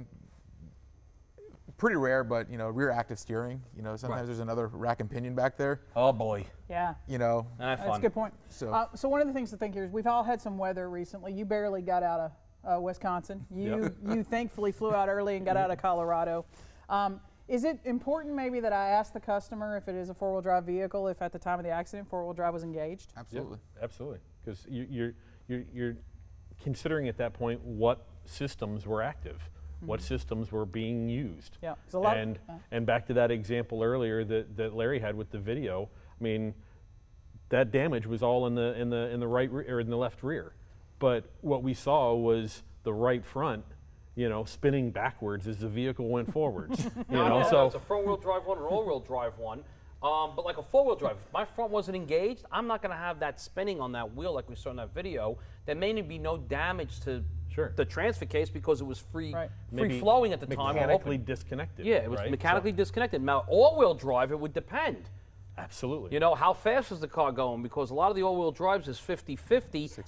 pretty rare, but you know, rear active steering. You know, sometimes there's another rack and pinion back there. Oh boy. Yeah. You know, That's a good point. So, so one of the things to think here is we've all had some weather recently. You barely got out of Wisconsin. You thankfully flew out early and got out of Colorado. Is it important maybe that I ask the customer if it is a four-wheel drive vehicle, if at the time of the accident four-wheel drive was engaged? absolutely. Yeah, absolutely, because you're considering at that point what systems were active, what systems were being used. Yeah. And back to that example earlier that Larry had with the video. I mean, that damage was all in the right or in the left rear, but what we saw was the right front, you know, spinning backwards as the vehicle went forwards. So it's a front-wheel drive one or an all-wheel drive one. But like a four-wheel drive, if my front wasn't engaged, I'm not going to have that spinning on that wheel like we saw in that video. There may be no damage to the transfer case because it was free flowing at the time. Mechanically disconnected. Yeah, it was mechanically disconnected. Now, all-wheel drive, it would depend. Absolutely. You know, how fast is the car going? Because a lot of the all-wheel drives is 50-50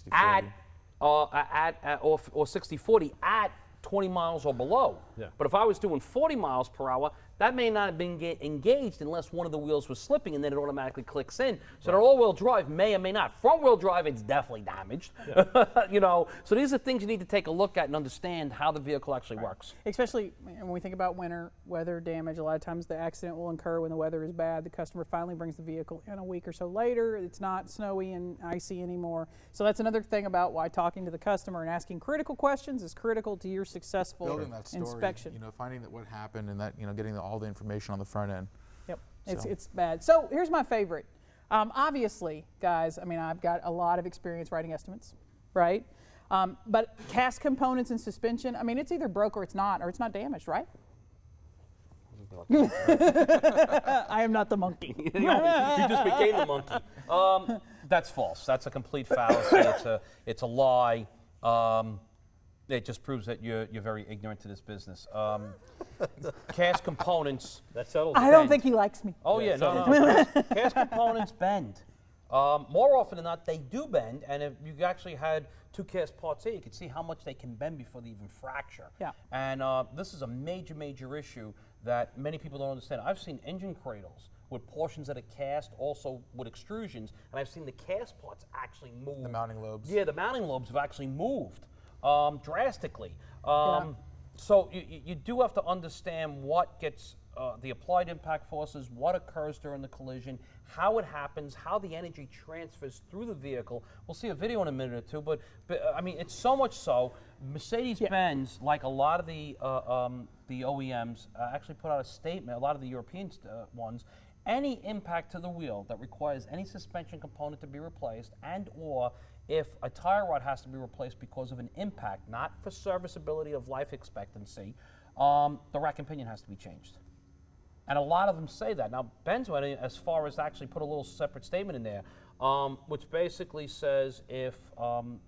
or 60-40 at 20 miles or below. Yeah. But if I was doing 40 miles per hour, that may not have been engaged unless one of the wheels was slipping, and then it automatically clicks in. So that all-wheel drive may or may not. Front-wheel drive, it's definitely damaged. Yeah. You know, so these are things you need to take a look at and understand how the vehicle actually works. Especially when we think about winter weather damage, a lot of times the accident will occur when the weather is bad. The customer finally brings the vehicle in a week or so later. It's not snowy and icy anymore. So that's another thing about why talking to the customer and asking critical questions is critical to your successful building that story, inspection. you know, finding that what happened and that, you know, getting all the information on the front end. Yep, So. it's bad. So here's my favorite. Obviously, guys, I mean, I've got a lot of experience writing estimates, right? But cast components and suspension, I mean, it's either broke or it's not damaged, right? I am not the monkey. You just became the monkey. That's false. That's a complete fallacy. It's a lie. It just proves that you're very ignorant to this business. Cast components. That settles. I don't think he likes me. Oh yeah, no. Cast components bend. More often than not, they do bend, and if you actually had two cast parts here, you can see how much they can bend before they even fracture. Yeah. And this is a major, major issue that many people don't understand. I've seen engine cradles with portions that are cast, also with extrusions, and I've seen the cast parts actually move. The mounting lobes. Yeah, the mounting lobes have actually moved drastically. So you do have to understand what gets the applied impact forces, what occurs during the collision, how it happens, how the energy transfers through the vehicle. We'll see a video in a minute or two, but I mean, it's so much so, Mercedes-Benz, like a lot of the OEMs, actually put out a statement, a lot of the European ones, any impact to the wheel that requires any suspension component to be replaced and or if a tire rod has to be replaced because of an impact, not for serviceability of life expectancy, the rack and pinion has to be changed. And a lot of them say that. Now, Benz went as far as actually put a little separate statement in there, which basically says if an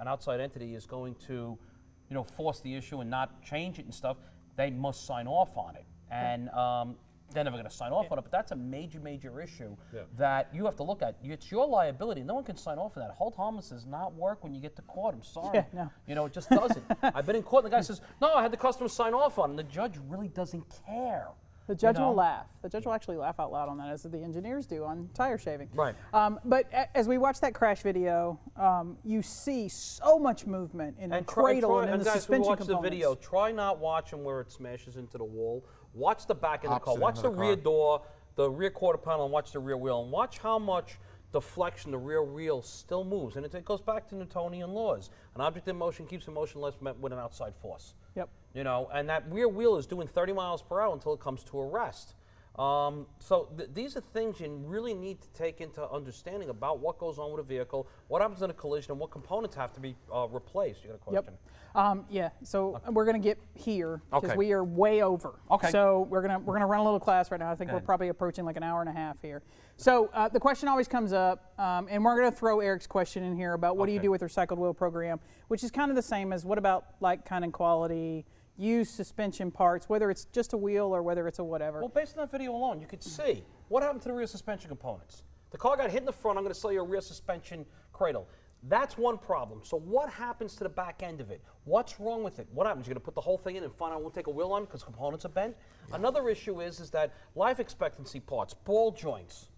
outside entity is going to, you know, force the issue and not change it and stuff, they must sign off on it. And they're never going to sign off on it, but that's a major, major issue that you have to look at. It's your liability. No one can sign off on that. Hold harmless does not work when you get to court. I'm sorry. Yeah, no. You know, it just doesn't. I've been in court and the guy says, no, I had the customer sign off on it. And the judge really doesn't care. The judge will laugh. The judge will actually laugh out loud on that, as the engineers do on tire shaving. Right. But as we watch that crash video, you see so much movement in the cradle and in the suspension watch components. the video, try not watching where it smashes into the wall. Watch the back of the car. Opposite Watch end the of the rear car. door, the rear quarter panel, and watch the rear wheel. And watch how much deflection the rear wheel still moves. And it goes back to Newtonian laws. An object in motion keeps in motion unless met with an outside force. Yep. You know, and that rear wheel is doing 30 miles per hour until it comes to a rest. So these are things you really need to take into understanding about what goes on with a vehicle, what happens in a collision, and what components have to be replaced. You got a question? Yep. Yeah. So we're going to get here because Okay. we are way over. Okay. So we're gonna run a little class right now. I think we're probably approaching like an hour and a half here. So the question always comes up, and we're going to throw Eric's question in here about what do you do with recycled wheel program, which is kind of the same as what about like kind and quality. used suspension parts, whether it's just a wheel or whether it's a whatever. Well, based on that video alone, you could see what happened to the rear suspension components. The car got hit in the front. I'm going to sell you a rear suspension cradle. That's one problem. So what happens to the back end of it? What's wrong with it? What happens? You're going to put the whole thing in and find out we'll take a wheel on because components are bent? Yeah. Another issue is that life expectancy parts, ball joints,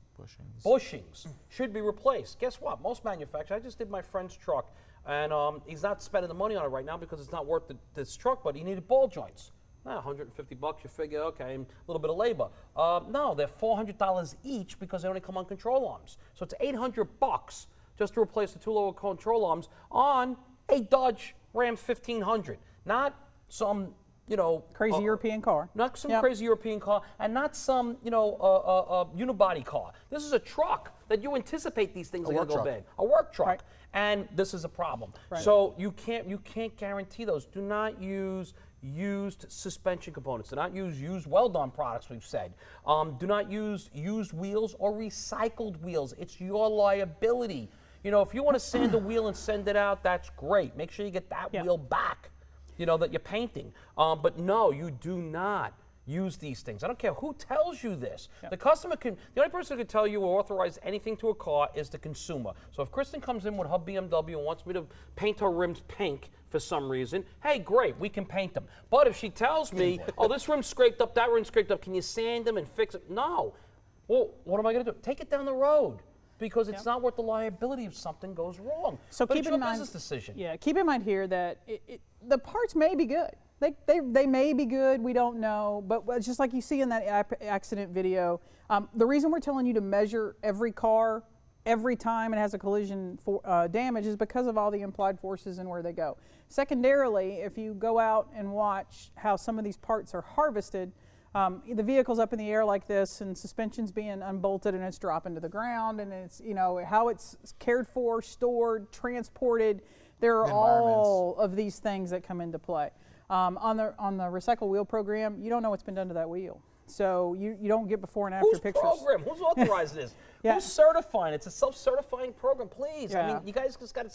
bushings should be replaced. Guess what? Most manufacturers, I just did my friend's truck, and he's not spending the money on it right now because it's not worth this truck, but he needed ball joints. Now, $150, you figure, okay, a little bit of labor. No, they're $400 each because they only come on control arms. So it's $800 just to replace the two lower control arms on a Dodge Ram 1500. Not some, crazy European car. Not some crazy European car, and not some, unibody car. This is a truck that you anticipate these things are going to go bad. A work truck. Right. And this is a problem. Right. So you can't guarantee those. Do not use used suspension components. Do not use used weld-on products, we've said. Do not use used wheels or recycled wheels. It's your liability. If you want to sand a wheel and send it out, that's great. Make sure you get that wheel back, that you're painting. But no, you do not use these things. I don't care who tells you this. The customer the only person who can tell you or authorize anything to a car is the consumer. So if Kristen comes in with her BMW and wants me to paint her rims pink for some reason, hey, great, we can paint them. But if she tells me, oh, this rim's scraped up, that rim's scraped up, can you sand them and fix it? No. Well, what am I going to do? Take it down the road. Because it's not worth the liability if something goes wrong. So but keep in mind, business decision. Yeah, keep in mind here that the parts may be good. They may be good. We don't know. But just like you see in that accident video, the reason we're telling you to measure every car every time it has a collision damage is because of all the implied forces and where they go. Secondarily, if you go out and watch how some of these parts are harvested, the vehicle's up in the air like this and suspension's being unbolted and it's dropping to the ground, and it's, how it's cared for, stored, transported. There are all of these things that come into play. On the recycle wheel program, you don't know what's been done to that wheel. So you don't get before and after pictures. Whose program? Who's authorized this? Who's certifying? It's a self-certifying program, please. I mean, you guys just got to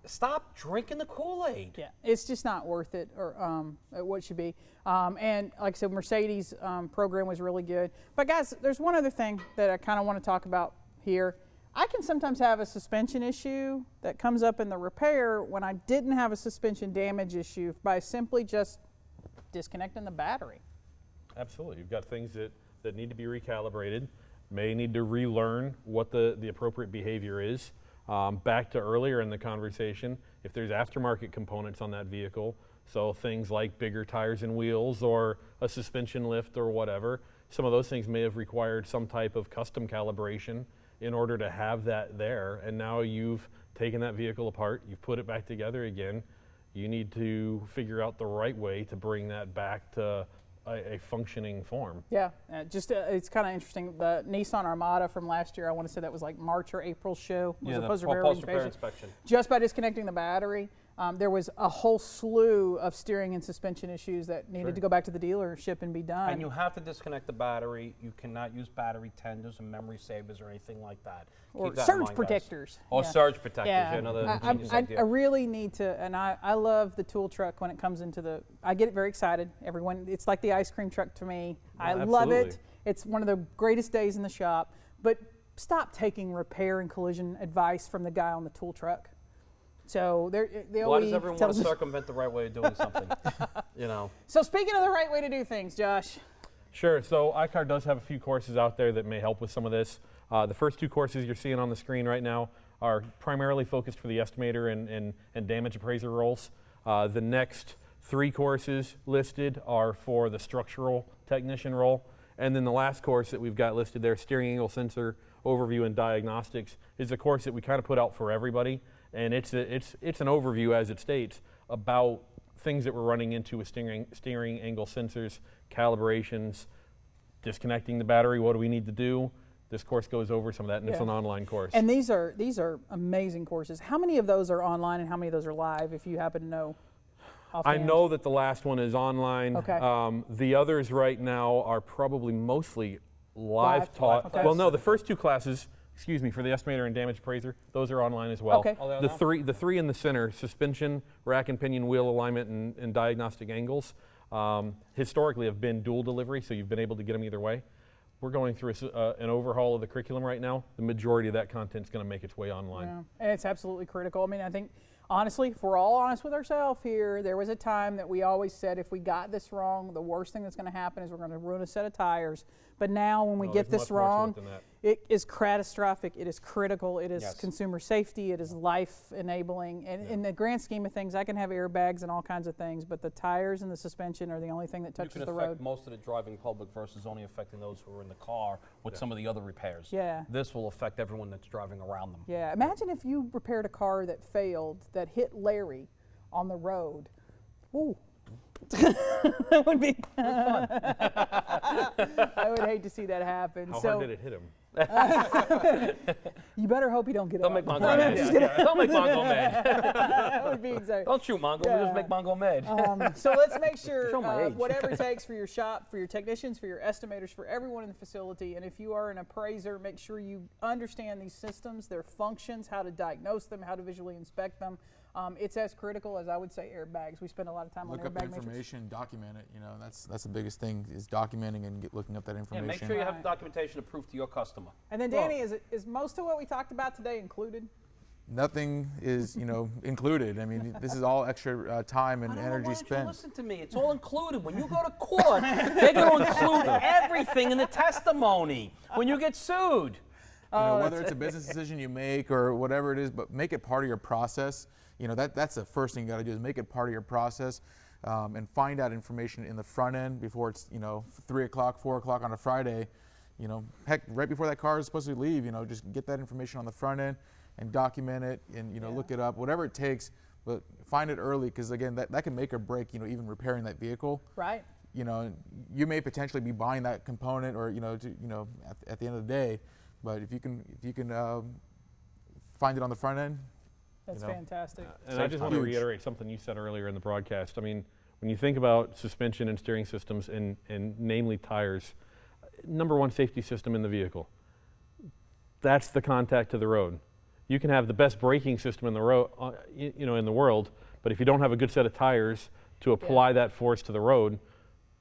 stop drinking the Kool-Aid. Yeah, it's just not worth it, or what should be. And like I said, Mercedes program was really good. But guys, there's one other thing that I kind of want to talk about here. I can sometimes have a suspension issue that comes up in the repair when I didn't have a suspension damage issue by simply just disconnecting the battery. Absolutely. You've got things that need to be recalibrated, may need to relearn what the appropriate behavior is. Back to earlier in the conversation, if there's aftermarket components on that vehicle, so things like bigger tires and wheels or a suspension lift or whatever, some of those things may have required some type of custom calibration in order to have that there. And now you've taken that vehicle apart, you've put it back together again. You need to figure out the right way to bring that back to a functioning form. Yeah, it's kind of interesting. The Nissan Armada from last year, I want to say that was like March or April show. Was the post-repair inspection. Just by disconnecting the battery, there was a whole slew of steering and suspension issues that needed to go back to the dealership and be done. And you have to disconnect the battery. You cannot use battery tenders and memory savers or anything like that. Or surge protectors. Or surge protectors. Yeah. Another I really need to, and I love the tool truck when it comes into I get very excited. Everyone, it's like the ice cream truck to me. I love it. It's one of the greatest days in the shop. But stop taking repair and collision advice from the guy on the tool truck. So they why does everyone want to circumvent the right way of doing something? So speaking of the right way to do things, Josh. Sure. So iCar does have a few courses out there that may help with some of this. The first two courses you're seeing on the screen right now are primarily focused for the estimator and damage appraiser roles. The next three courses listed are for the structural technician role. And then the last course that we've got listed there, steering angle sensor overview and diagnostics, is a course that we kind of put out for everybody. And it's an overview, as it states, about things that we're running into with steering angle sensors, calibrations, disconnecting the battery, what do we need to do? This course goes over some of that, and it's an online course. And these are amazing courses. How many of those are online and how many of those are live, if you happen to know? I know that the last one is online. Okay. The others right now are probably mostly live taught. Okay. Well, no, the first two classes, excuse me, for the estimator and damage appraiser, those are online as well. Okay. Oh, they are The now? the three in the center, suspension, rack and pinion wheel alignment, and diagnostic angles, historically have been dual delivery, so you've been able to get them either way. We're going through an overhaul of the curriculum right now. The majority of that content is going to make its way online. Yeah, and it's absolutely critical. I mean, I think, honestly, if we're all honest with ourselves here, there was a time that we always said if we got this wrong, the worst thing that's going to happen is we're going to ruin a set of tires. But now when we No, get there's this much more to it wrong, than that. it is catastrophic. It is critical. It is Yes. consumer safety. It is life enabling. And in the grand scheme of things, I can have airbags and all kinds of things, but the tires and the suspension are the only thing that touches You the can affect road. most of the driving public versus only affecting those who are in the car with some of the other repairs. Yeah. This will affect everyone that's driving around them. Yeah, imagine if you repaired a car that failed, that hit Larry on the road. Ooh. That would be fun. I would hate to see that happen. How so hard did it hit him? you better hope you don't get Don't up. make Mongo mad. Don't make Mongo mad. That would be exactly. Don't shoot Mongo. We'll Yeah. just make Mongo mad. So let's make sure Show my age. whatever it takes for your shop, for your technicians, for your estimators, for everyone in the facility, and if you are an appraiser, make sure you understand these systems, their functions, how to diagnose them, how to visually inspect them. It's as critical as, I would say, airbags. We spend a lot of time Look on up the airbag matrix. information, document it. You know, that's the biggest thing is documenting and looking up that Yeah, information. make sure you have documentation to prove to your customer. And then, Danny, is most of what we talked about today included? Nothing is, included. I mean, this is all extra time and I don't know, energy why don't you spent. listen to me. It's all included. When you go to court, they're going to include everything in the testimony when you get sued. Whether it's a business decision you make or whatever it is, but make it part of your process. That's the first thing you got to do is make it part of your process, and find out information in the front end before it's 3 o'clock, 4 o'clock on a Friday. Heck, right before that car is supposed to leave. Just get that information on the front end and document it and look it up, whatever it takes. But find it early because again, that can make or break even repairing that vehicle. Right. You may potentially be buying that component or at the end of the day. But if you can find it on the front end, That's fantastic. And I just want to Huge. reiterate something you said earlier in the broadcast. I mean, when you think about suspension and steering systems and namely tires, number one safety system in the vehicle. That's the contact to the road. You can have the best braking system in the in the world, but if you don't have a good set of tires to apply that force to the road,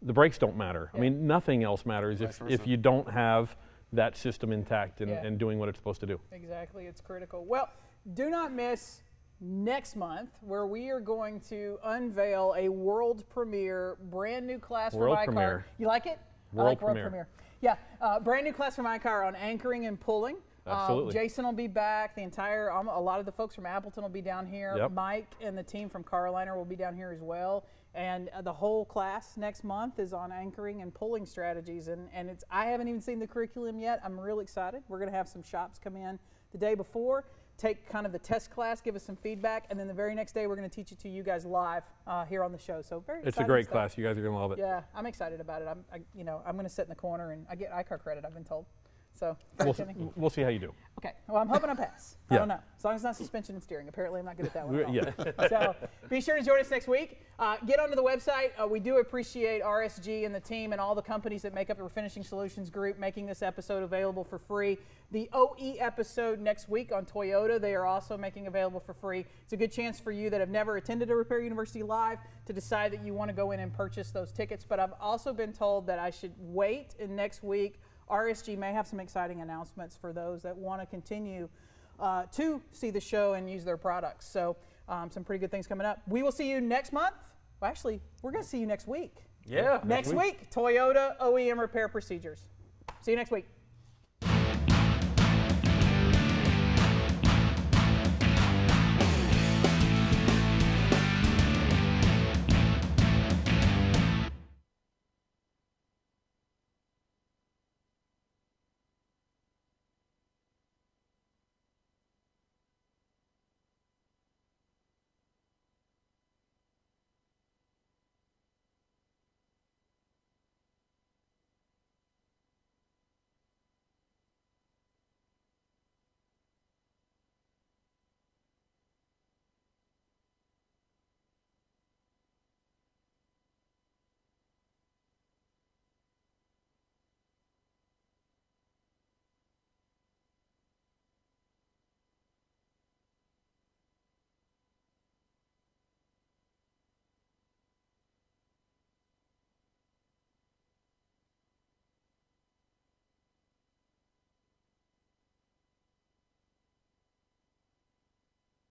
the brakes don't matter. I mean, nothing else matters Vice if versa. you don't have that system intact and, Yeah. and doing what it's supposed to do. Exactly, it's critical. Well, do not miss next month where we are going to unveil a world premiere, brand new class for World my premiere. car. You like it? I World like world premiere. premiere. Yeah, brand new class for my car on anchoring and pulling. Absolutely. Jason will be back. A lot of the folks from Appleton will be down here. Yep. Mike and the team from Carolina will be down here as well. And the whole class next month is on anchoring and pulling strategies. And I haven't even seen the curriculum yet. I'm real excited. We're going to have some shops come in the day before, take kind of the test class, give us some feedback, and then the very next day we're going to teach it to you guys live here on the show. So very exciting It's a great stuff. class. You guys are going to love it. Yeah, I'm excited about it. I'm going to sit in the corner and I get ICAR credit, I've been told. So, We'll see how you do. okay. Well, I'm hoping I pass. I Yeah. don't know. As long as it's not suspension and steering. Apparently, I'm not good at that one. at all. Yeah. So be sure to join us next week. Get onto the website. We do appreciate RSG and the team and all the companies that make up the Refinishing Solutions group making this episode available for free. The OE episode next week on Toyota, they are also making available for free. It's a good chance for you that have never attended a Repair University Live to decide that you want to go in and purchase those tickets. But I've also been told that I should wait, and next week RSG may have some exciting announcements for those that want to continue to see the show and use their products. So some pretty good things coming up. We will see you next month. Well, actually, we're going to see you next week. Yeah. Next week, Toyota OEM repair procedures. See you next week.